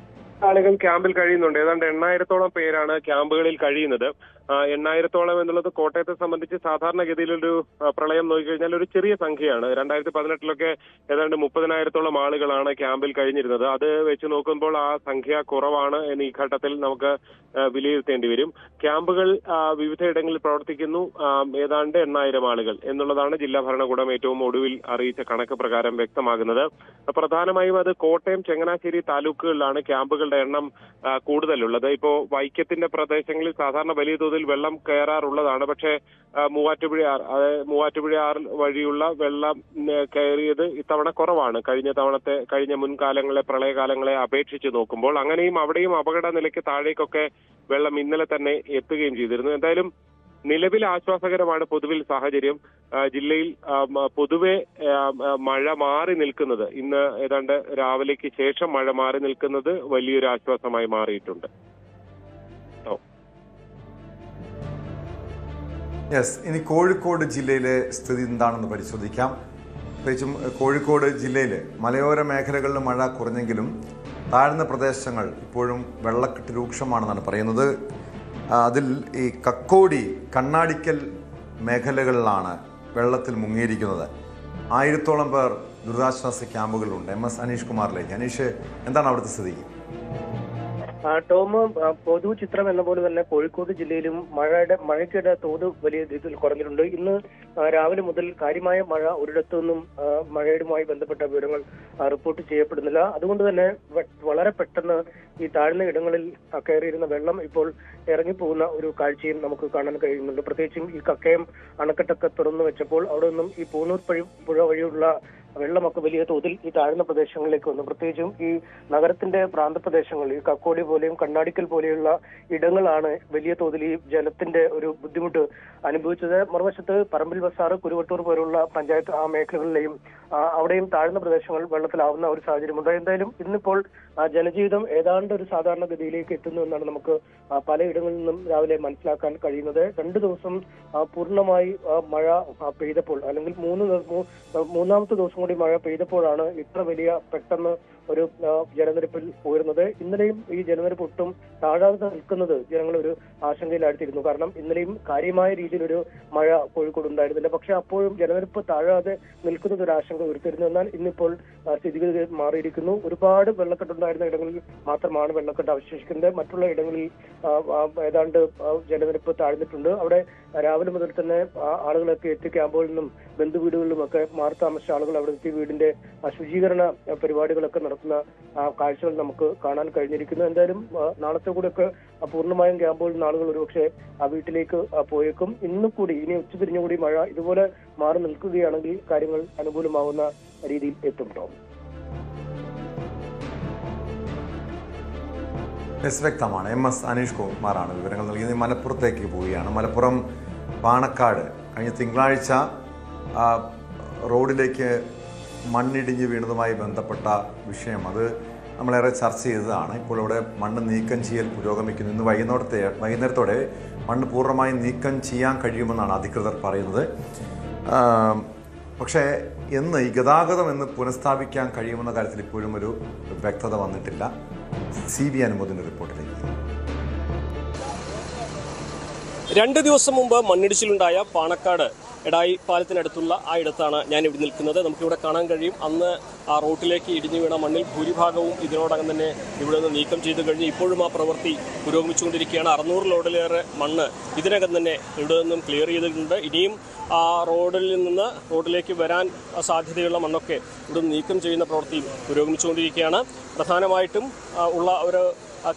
ആളുകൾ ക്യാമ്പിൽ കഴിയുന്നുണ്ട്. ഏതാണ്ട് 8,000-ഓളം പേരാണ് ക്യാമ്പുകളിൽ കഴിയുന്നത്. 8,000-ഓളം എന്നുള്ളത് കോട്ടയത്തെ സംബന്ധിച്ച് സാധാരണഗതിയിലൊരു പ്രളയം നോക്കിക്കഴിഞ്ഞാൽ ഒരു ചെറിയ സംഖ്യയാണ്. 2018-ലൊക്കെ ഏതാണ്ട് 30,000-ഓളം ആളുകളാണ് ക്യാമ്പിൽ കഴിഞ്ഞിരുന്നത്. അത് വെച്ച് നോക്കുമ്പോൾ ആ സംഖ്യ കുറവാണ് എന്ന് ഈ ഘട്ടത്തിൽ നമുക്ക് വിലയിരുത്തേണ്ടി വരും. ക്യാമ്പുകൾ വിവിധയിടങ്ങളിൽ പ്രവർത്തിക്കുന്നു. ഏതാണ്ട് 8,000 ആളുകൾ എന്നുള്ളതാണ് ജില്ലാ ഭരണകൂടം ഏറ്റവും ഒടുവിൽ അറിയിച്ച കണക്ക് പ്രകാരം വ്യക്തമാകുന്നത്. പ്രധാനമായും അത് കോട്ടയം, ചങ്ങനാശ്ശേരി താലൂക്കുകളിലാണ് ക്യാമ്പുകളുടെ എണ്ണം കൂടുതലുള്ളത്. ഇപ്പോ വൈക്കത്തിന്റെ പ്രദേശങ്ങളിൽ സാധാരണ വലിയ തോതിൽ വെള്ളം കയറാറുള്ളതാണ്. പക്ഷേ മൂവാറ്റുപുഴയാർ വഴിയുള്ള വെള്ളം കയറിയത് ഇത്തവണ കുറവാണ് കഴിഞ്ഞ മുൻകാലങ്ങളെ, പ്രളയകാലങ്ങളെ അപേക്ഷിച്ച് നോക്കുമ്പോൾ. അങ്ങനെയും അവിടെയും അപകട നിലയ്ക്ക് താഴേക്കൊക്കെ വെള്ളം ഇന്നലെ തന്നെ എത്തുകയും ചെയ്തിരുന്നു. എന്തായാലും നിലവിൽ ആശ്വാസകരമാണ് പൊതുവിൽ സാഹചര്യം. ജില്ലയിൽ പൊതുവെ മഴ മാറി നിൽക്കുന്നത്, ഇന്ന് ഏതാണ്ട് രാവിലേക്ക് ശേഷം മഴ മാറി നിൽക്കുന്നത് വലിയൊരു ആശ്വാസമായി മാറിയിട്ടുണ്ട്. യെസ്, ഇനി കോഴിക്കോട് ജില്ലയിലെ സ്ഥിതി എന്താണെന്ന് പരിശോധിക്കാം. പ്രത്യേകിച്ചും കോഴിക്കോട് ജില്ലയിൽ മലയോര മേഖലകളിൽ മഴ കുറഞ്ഞെങ്കിലും താഴ്ന്ന പ്രദേശങ്ങൾ ഇപ്പോഴും വെള്ളക്കെട്ട് രൂക്ഷമാണെന്നാണ് പറയുന്നത്. അതിൽ ഈ കക്കോടി, കണ്ണാടിക്കൽ മേഖലകളിലാണ് വെള്ളത്തിൽ മുങ്ങിയിരിക്കുന്നത്. 1000-ഓളം പേർ ദുരിതാശ്വാസ ക്യാമ്പുകളിലുണ്ട്. MS അനീഷ് കുമാറിലേക്ക്. അനീഷ്, എന്താണ് അവിടുത്തെ സ്ഥിതി? ടോം, പൊതു ചിത്രം എന്ന പോലെ തന്നെ കോഴിക്കോട് ജില്ലയിലും മഴയ്ക്കുടെ തോത് വലിയ രീതിയിൽ കുറഞ്ഞിട്ടുണ്ട്. ഇന്ന് രാവിലെ മുതൽ കാര്യമായ മഴ ഒരിടത്തു നിന്നും മഴയുമായി ബന്ധപ്പെട്ട വിവരങ്ങൾ റിപ്പോർട്ട് ചെയ്യപ്പെടുന്നില്ല. അതുകൊണ്ട് തന്നെ വളരെ പെട്ടെന്ന് ഈ താഴ്ന്ന ഇടങ്ങളിൽ കയറിയിരുന്ന വെള്ളം ഇപ്പോൾ ഇറങ്ങിപ്പോകുന്ന ഒരു കാഴ്ചയും നമുക്ക് കാണാൻ കഴിയുന്നുണ്ട്. പ്രത്യേകിച്ചും ഈ കക്കയം അണക്കെട്ടൊക്കെ തുറന്നു വെച്ചപ്പോൾ അവിടെ നിന്നും ഈ പൂനൂർ പുഴ വഴിയുള്ള വെള്ളമൊക്കെ വലിയ തോതിൽ ഈ താഴ്ന്ന പ്രദേശങ്ങളിലേക്ക് വന്നു. പ്രത്യേകിച്ചും ഈ നഗരത്തിന്റെ പ്രാന്തപ്രദേശങ്ങൾ, ഈ കക്കോടി പോലെയും കണ്ണാടിക്കൽ പോലെയുള്ള ഇടങ്ങളാണ് വലിയ തോതിൽ ഈ ജലത്തിന്റെ ഒരു ബുദ്ധിമുട്ട് അനുഭവിച്ചത്. മറുവശത്ത് പറമ്പിൽ ബസാർ, കുരുവട്ടൂർ പോലുള്ള പഞ്ചായത്ത് ആ മേഖലകളിലെയും അവിടെയും താഴ്ന്ന പ്രദേശങ്ങൾ വെള്ളത്തിലാവുന്ന ഒരു സാഹചര്യമുണ്ട്. എന്തായാലും ഇന്നിപ്പോൾ ജനജീവിതം ഏതാണ്ട് ഒരു സാധാരണഗതിയിലേക്ക് എത്തുന്നു എന്നാണ് നമുക്ക് പലയിടങ്ങളിൽ നിന്നും രാവിലെ മനസ്സിലാക്കാൻ കഴിയുന്നത്. 2 ദിവസം പൂർണ്ണമായി മഴ പെയ്തപ്പോൾ, അല്ലെങ്കിൽ മൂന്നാമത്തെ ദിവസം കൂടി മഴ പെയ്തപ്പോഴാണ് ഇത്ര വലിയ പെട്ടെന്ന് ഒരു ജലനിരപ്പിൽ ഉയർന്നത്. ഇന്നലെയും ഈ ജലനിരപ്പ് ഒട്ടും താഴാതെ നിൽക്കുന്നത് ജനങ്ങൾ ഒരു ആശങ്കയിലാഴ്ത്തിയിരുന്നു. കാരണം ഇന്നലെയും കാര്യമായ രീതിയിലൊരു മഴ കോഴിക്കോട് ഉണ്ടായിരുന്നില്ല. പക്ഷെ അപ്പോഴും ജലനിരപ്പ് താഴാതെ നിൽക്കുന്നത് ഒരു ആശങ്ക ഉയർത്തിയിരുന്നു. എന്നാൽ ഇന്നിപ്പോൾ സ്ഥിതിഗതി മാറിയിരിക്കുന്നു. ഒരുപാട് വെള്ളക്കെട്ടുണ്ടായിരുന്ന ഇടങ്ങളിൽ മാത്രമാണ് വെള്ളക്കെട്ട് അവശേഷിക്കുന്നത്. മറ്റുള്ള ഇടങ്ങളിൽ ഏതാണ്ട് ജലനിരപ്പ് താഴ്ന്നിട്ടുണ്ട്. അവിടെ രാവിലെ മുതൽ തന്നെ ആളുകളൊക്കെ എത്തി ക്യാമ്പുകളിൽ നിന്നും ബന്ധുവീടുകളിലും ഒക്കെ മാറി താമസിച്ച ആളുകൾ അവിടെ എത്തി വീടിന്റെ ശുചീകരണ പരിപാടികളൊക്കെ നടത്തുന്ന കാഴ്ചകൾ നമുക്ക് കാണാൻ കഴിഞ്ഞിരിക്കുന്നു. എന്തായാലും നാളത്തെ കൂടെയൊക്കെ പൂർണ്ണമായും ക്യാമ്പുകളിൽ നിന്ന് ആളുകൾ ഒരുപക്ഷെ വീട്ടിലേക്ക് പോയേക്കും. ഇന്നും കൂടി, ഇനി ഉച്ചതിരിഞ്ഞുകൂടി മഴ ഇതുപോലെ മാറി നിൽക്കുകയാണെങ്കിൽ കാര്യങ്ങൾ അനുകൂലമാവുന്ന രീതിയിൽ എത്തും. വ്യക്തമാണ്. MS അനീഷ് കുമാറാണ് വിവരങ്ങൾ നൽകിയത്. മലപ്പുറത്തേക്ക് പോവുകയാണ്. മലപ്പുറം പാണക്കാട് കഴിഞ്ഞ തിങ്കളാഴ്ച റോഡിലേക്ക് മണ്ണിടിഞ്ഞ് വീണതുമായി ബന്ധപ്പെട്ട വിഷയം അത് നമ്മളേറെ ചർച്ച ചെയ്തതാണ്. ഇപ്പോൾ ഇവിടെ മണ്ണ് നീക്കം ചെയ്യൽ പുരോഗമിക്കുന്നു. ഇന്ന് വൈകുന്നേരത്തോടെ മണ്ണ് പൂർണ്ണമായും നീക്കം ചെയ്യാൻ കഴിയുമെന്നാണ് അധികൃതർ പറയുന്നത്. പക്ഷേ എന്ന് ഈ ഗതാഗതം എന്ന് പുനഃസ്ഥാപിക്കാൻ കഴിയുമെന്ന കാര്യത്തിൽ ഇപ്പോഴും ഒരു വ്യക്തത വന്നിട്ടില്ല. CB അനുമോദിൻ്റെ റിപ്പോർട്ടിലേക്ക്. 2 ദിവസം മുമ്പ് മണ്ണിടിച്ചിലുണ്ടായ പാണക്കാട് എടായി പാലത്തിനടുത്തുള്ള ആ ഇടത്താണ് ഞാൻ ഇവിടെ നിൽക്കുന്നത്. നമുക്കിവിടെ കാണാൻ കഴിയും അന്ന് ആ റോട്ടിലേക്ക് ഇടിഞ്ഞു വീണ മണ്ണിൽ ഭൂരിഭാഗവും ഇതിനോടകം തന്നെ ഇവിടെ നിന്ന് നീക്കം ചെയ്ത് കഴിഞ്ഞ് ഇപ്പോഴും ആ പ്രവൃത്തി പുരോഗമിച്ചുകൊണ്ടിരിക്കുകയാണ്. 600 ലോഡിലേറെ മണ്ണ് ഇതിനകം തന്നെ ഇവിടെ നിന്നും ക്ലിയർ ചെയ്തിട്ടുണ്ട്. ഇനിയും ആ റോഡിൽ നിന്ന് റോഡിലേക്ക് വരാൻ സാധ്യതയുള്ള മണ്ണൊക്കെ ഇവിടെ നിന്ന് നീക്കം ചെയ്യുന്ന പ്രവൃത്തി പുരോഗമിച്ചുകൊണ്ടിരിക്കുകയാണ്. പ്രധാനമായിട്ടും ഉള്ള ഒരു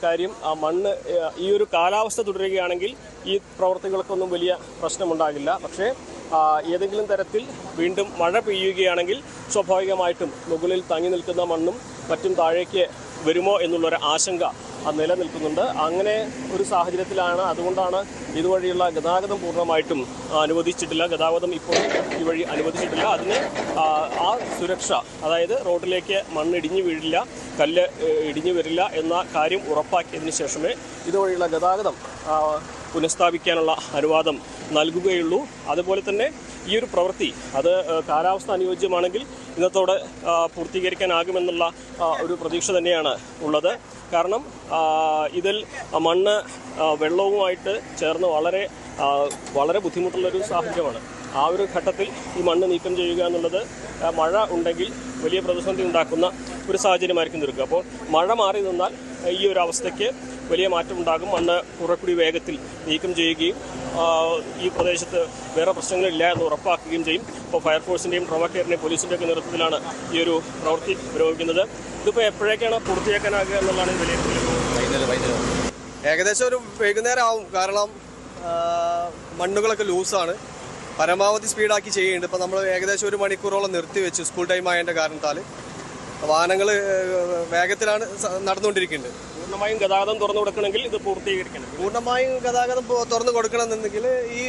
കാര്യം ആ മണ്ണ് ഈ ഒരു കാലാവസ്ഥ തുടരുകയാണെങ്കിൽ ഈ പ്രവർത്തികൾക്കൊന്നും വലിയ പ്രശ്നമുണ്ടാകില്ല. പക്ഷേ ഏതെങ്കിലും തരത്തിൽ വീണ്ടും മഴ പെയ്യുകയാണെങ്കിൽ സ്വാഭാവികമായിട്ടും മുകളിൽ തങ്ങി നിൽക്കുന്ന മണ്ണും മറ്റും താഴേക്ക് വരുമോ എന്നുള്ളൊരു ആശങ്ക നിലനിൽക്കുന്നുണ്ട്. അങ്ങനെ ഒരു സാഹചര്യത്തിലാണ്, അതുകൊണ്ടാണ് ഇതുവഴിയുള്ള ഗതാഗതം പൂർണ്ണമായിട്ടും അനുവദിച്ചിട്ടില്ല. ഗതാഗതം ഇപ്പോൾ ഈ വഴി അനുവദിച്ചിട്ടില്ല. അതിന് ആ സുരക്ഷ, അതായത് റോഡിലേക്ക് മണ്ണ് ഇടിഞ്ഞു വീഴില്ല, കല്ല് ഇടിഞ്ഞു വരില്ല എന്ന കാര്യം ഉറപ്പാക്കിയതിന് ശേഷമേ ഇതുവഴിയുള്ള ഗതാഗതം പുനഃസ്ഥാപിക്കാനുള്ള അനുവാദം നൽകുകയുള്ളൂ. അതുപോലെ തന്നെ ഈ ഒരു പ്രവൃത്തി അത് കാലാവസ്ഥ അനുയോജ്യമാണെങ്കിൽ ഇന്നത്തോടെ പൂർത്തീകരിക്കാനാകുമെന്നുള്ള ഒരു പ്രതീക്ഷ തന്നെയാണ് ഉള്ളത്. കാരണം ഇതിൽ മണ്ണ് വെള്ളവുമായിട്ട് ചേർന്ന് വളരെ ബുദ്ധിമുട്ടുള്ളൊരു സാഹചര്യമാണ്. ആ ഒരു ഘട്ടത്തിൽ ഈ മണ്ണ് നീക്കം ചെയ്യുക എന്നുള്ളത് മഴ ഉണ്ടെങ്കിൽ വലിയ പ്രതിസന്ധി ഉണ്ടാക്കുന്ന ഒരു സാഹചര്യമായിരിക്കും തീർക്കുക. അപ്പോൾ മഴ മാറി നിന്നാൽ ഈ ഒരു അവസ്ഥയ്ക്ക് വലിയ മാറ്റമുണ്ടാകും. മണ്ണ് കുറെക്കൂടി വേഗത്തിൽ നീക്കം ചെയ്യുകയും ഈ പ്രദേശത്ത് വേറെ പ്രശ്നങ്ങളില്ല എന്ന് ഉറപ്പാക്കുകയും ചെയ്യും. ഇപ്പോൾ ഫയർഫോഴ്സിൻ്റെയും ട്രോമ കെയറിൻ്റെയും പോലീസിൻ്റെയൊക്കെ നേതൃത്വത്തിലാണ് ഈ ഒരു പ്രവൃത്തി പുരോഗമിക്കുന്നത്. ഇതിപ്പോൾ എപ്പോഴേക്കാണ് പൂർത്തിയാക്കാനാകുക എന്നുള്ളതാണ് വിലയിരുത്തൽ. ഏകദേശം ഒരു വൈകുന്നേരം ആവും. കാരണം മണ്ണുകളൊക്കെ ലൂസാണ്. പരമാവധി സ്പീഡാക്കി ചെയ്യുന്നുണ്ട്. ഇപ്പോൾ നമ്മൾ ഏകദേശം 1 മണിക്കൂറോളം നിർത്തിവെച്ചു സ്കൂൾ ടൈം ആയതിൻ്റെ കാരണത്താൽ. വാഹനങ്ങൾ വേഗത്തിലാണ് നടന്നുകൊണ്ടിരിക്കുന്നത്. പൂർണ്ണമായും ഗതാഗതം തുറന്നു കൊടുക്കണമെങ്കിൽ ഇത് പൂർത്തീകരിക്കണം. പൂർണ്ണമായും ഗതാഗതം തുറന്നു കൊടുക്കണമെന്നുണ്ടെങ്കിൽ ഈ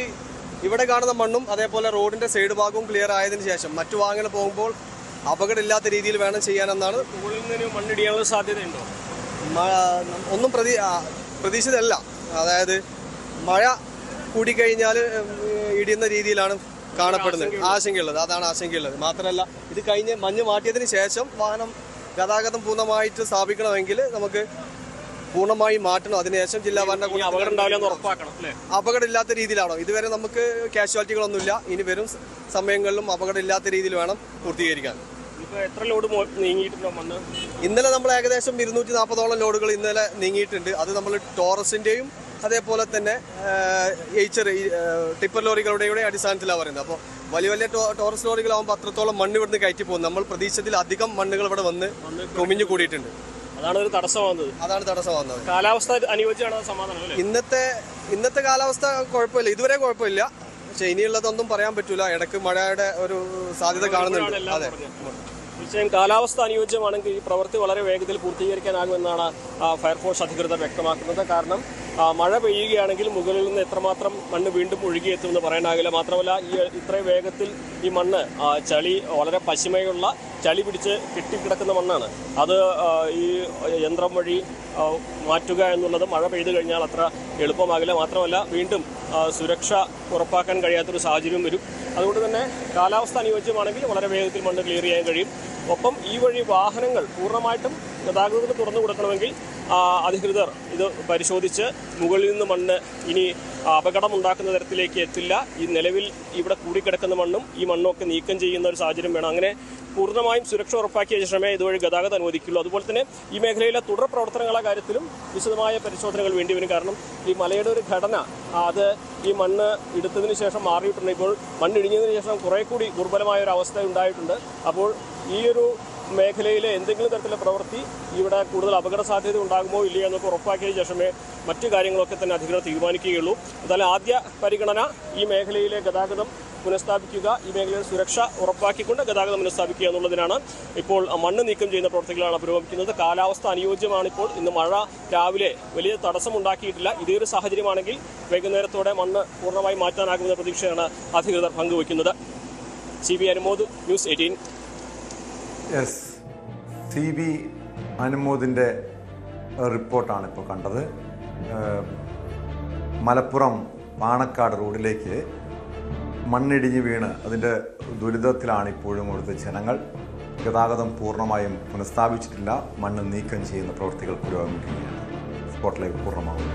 ഇവിടെ കാണുന്ന മണ്ണും അതേപോലെ റോഡിൻ്റെ സൈഡ് ഭാഗവും ക്ലിയർ ആയതിനു ശേഷം മറ്റു വാഹനങ്ങൾ പോകുമ്പോൾ അപകടമില്ലാത്ത രീതിയിൽ വേണം ചെയ്യാനെന്നാണ്. മുകളിൽ നിന്ന് മണ്ണിടിയാനുള്ള സാധ്യതയുണ്ടോ? ഒന്നും പ്രതീക്ഷിതല്ല. അതായത് മഴ കൂടിക്കഴിഞ്ഞാൽ ഇടിയുന്ന രീതിയിലാണ് കാണപ്പെടുന്നത്. ആശങ്കയുള്ളത്, അതാണ് ആശങ്കയുള്ളത്. മാത്രമല്ല ഇത് കഴിഞ്ഞ് മഞ്ഞ് മാറ്റിയതിന് ശേഷം വാഹനം ഗതാഗതം പൂർണ്ണമായിട്ട് സ്ഥാപിക്കണമെങ്കിൽ നമുക്ക് പൂർണ്ണമായി മാറ്റണം. അതിനുശേഷം ജില്ലാ ഭരണകൂടം അപകടമില്ലാത്ത രീതിയിലാണോ? ഇതുവരെ നമുക്ക് കാഷ്വാലിറ്റികളൊന്നുമില്ല. ഇനി വരും സമയങ്ങളിലും അപകടമില്ലാത്ത രീതിയിൽ വേണം പൂർത്തീകരിക്കാൻ. എത്ര ലോഡ് നീങ്ങിയിട്ടുണ്ടോ മണ്ണ്? ഇന്നലെ നമ്മൾ ഏകദേശം 240ഓളം ലോഡുകൾ ഇന്നലെ നീങ്ങിയിട്ടുണ്ട്. അത് നമ്മൾ ടോറസിൻ്റെയും അതേപോലെ തന്നെ ടിപ്പർ ലോറികളുടെ അടിസ്ഥാനത്തിലാണ് പറയുന്നത്. അപ്പോൾ വലിയ ടോറസ് ലോറികളാകുമ്പോൾ അത്രത്തോളം മണ്ണ് ഇവിടുന്ന് കയറ്റി പോകും. നമ്മൾ പ്രതീക്ഷത്തിൽ അധികം മണ്ണുകൾ ഇവിടെ വന്ന് കുമിഞ്ഞു കൂടിയിട്ടുണ്ട്. അതാണ് ഒരു തടസ്സമാകുന്നത്. കാലാവസ്ഥ അനുയോജ്യമാണ്, സമാധാനം. ഇന്നത്തെ കാലാവസ്ഥ കുഴപ്പമില്ല, ഇതുവരെ കുഴപ്പമില്ല. പക്ഷെ ഇനിയുള്ളതൊന്നും പറയാൻ പറ്റൂല. ഇടയ്ക്ക് മഴയുടെ ഒരു സാധ്യത കാണുന്നുണ്ട്. അതെ, തീർച്ചയായും കാലാവസ്ഥ അനുയോജ്യമാണെങ്കിൽ ഈ പ്രവൃത്തി വളരെ വേഗത്തിൽ പൂർത്തീകരിക്കാനാകുമെന്നാണ് ഫയർഫോഴ്സ് അധികൃതർ വ്യക്തമാക്കുന്നത്. കാരണം മഴ പെയ്യുകയാണെങ്കിൽ മുകളിൽ നിന്ന് എത്രമാത്രം മണ്ണ് വീണ്ടും ഒഴുകിയെത്തുമെന്ന് പറയാനാകില്ല. മാത്രമല്ല ഇത്രയും വേഗത്തിൽ ഈ മണ്ണ് ചളി വളരെ പശിമയുള്ള ചളി പിടിച്ച് കെട്ടിക്കിടക്കുന്ന മണ്ണാണ്. അത് ഈ യന്ത്രം വഴി മാറ്റുക എന്നുള്ളത് മഴ പെയ്തു കഴിഞ്ഞാൽ അത്ര എളുപ്പമാകില്ല. മാത്രമല്ല വീണ്ടും സുരക്ഷ ഉറപ്പാക്കാൻ കഴിയാത്തൊരു സാഹചര്യം വരും. അതുകൊണ്ട് തന്നെ കാലാവസ്ഥ അനുയോജ്യമാണെങ്കിൽ വളരെ വേഗത്തിൽ മണ്ണ് ക്ലിയർ ചെയ്യാൻ കഴിയും. ഒപ്പം ഈ വഴി വാഹനങ്ങൾ പൂർണ്ണമായിട്ടും ഗതാഗതത്തിന് തുറന്നു കൊടുക്കണമെങ്കിൽ അധികൃതർ ഇത് പരിശോധിച്ച് മുകളിൽ നിന്ന് മണ്ണ് ഇനി അപകടമുണ്ടാക്കുന്ന തരത്തിലേക്ക് എത്തില്ല. ഈ നിലവിൽ ഇവിടെ കൂടിക്കിടക്കുന്ന മണ്ണും ഈ മണ്ണൊക്കെ നീക്കം ചെയ്യുന്ന ഒരു സാഹചര്യം വേണം. അങ്ങനെ പൂർണ്ണമായും സുരക്ഷ ഉറപ്പാക്കിയ ശേഷമേ ഇതുവഴി ഗതാഗതം അനുവദിക്കുള്ളൂ. അതുപോലെ തന്നെ ഈ മേഖലയിലെ തുടർ പ്രവർത്തനങ്ങളുടെ കാര്യത്തിലും വിശദമായ പരിശോധനകൾ വേണ്ടിവരും. കാരണം ഈ മലയുടെ ഒരു ഘടന അത് ഈ മണ്ണ് എടുത്തതിന് ശേഷം മാറിയിട്ടുണ്ട്. ഇപ്പോൾ മണ്ണിടിഞ്ഞതിന് ശേഷം കുറേ കൂടി ദുർബലമായ ഒരു അവസ്ഥ ഉണ്ടായിട്ടുണ്ട്. അപ്പോൾ ഈ ഒരു മേഖലയിലെ എന്തെങ്കിലും തരത്തിലുള്ള പ്രവൃത്തി ഇവിടെ കൂടുതൽ അപകട സാധ്യത ഉണ്ടാകുമോ ഇല്ലയോ എന്നൊക്കെ ഉറപ്പാക്കിയ ശേഷമേ മറ്റു കാര്യങ്ങളൊക്കെ തന്നെ അധികൃതർ തീരുമാനിക്കുകയുള്ളൂ. എന്തായാലും ആദ്യ പരിഗണന ഈ മേഖലയിലെ ഗതാഗതം പുനഃസ്ഥാപിക്കുക, ഈ മേഖലയിൽ സുരക്ഷ ഉറപ്പാക്കിക്കൊണ്ട് ഗതാഗതം പുനഃസ്ഥാപിക്കുക എന്നുള്ളതിനാണ്. ഇപ്പോൾ മണ്ണ് നീക്കം ചെയ്യുന്ന പ്രവർത്തികളാണ് പുരോഗമിക്കുന്നത്. കാലാവസ്ഥ അനുയോജ്യമാണിപ്പോൾ. ഇന്ന് മഴ രാവിലെ വലിയ തടസ്സമുണ്ടാക്കിയിട്ടില്ല. ഇതേ ഒരു സാഹചര്യമാണെങ്കിൽ വൈകുന്നേരത്തോടെ മണ്ണ് പൂർണ്ണമായി മാറ്റാനാകുമെന്ന പ്രതീക്ഷയാണ് അധികൃതർ പങ്കുവയ്ക്കുന്നത്. CB Anumod, news 18. Yes, CB അനുമോദിൻ്റെ റിപ്പോർട്ടാണ് ഇപ്പോൾ കണ്ടത്. മലപ്പുറം പാണക്കാട് റോഡിലേക്ക് മണ്ണിടിഞ്ഞ് വീണ് അതിൻ്റെ ദുരിതത്തിലാണ് ഇപ്പോഴും അവിടുത്തെ ജനങ്ങൾ. ഗതാഗതം പൂർണ്ണമായും പുനഃസ്ഥാപിച്ചിട്ടില്ല. മണ്ണ് നീക്കം ചെയ്യുന്ന പ്രവൃത്തികൾ പുരോഗമിക്കുകയാണ്. Spot live പൂർണ്ണമാകും.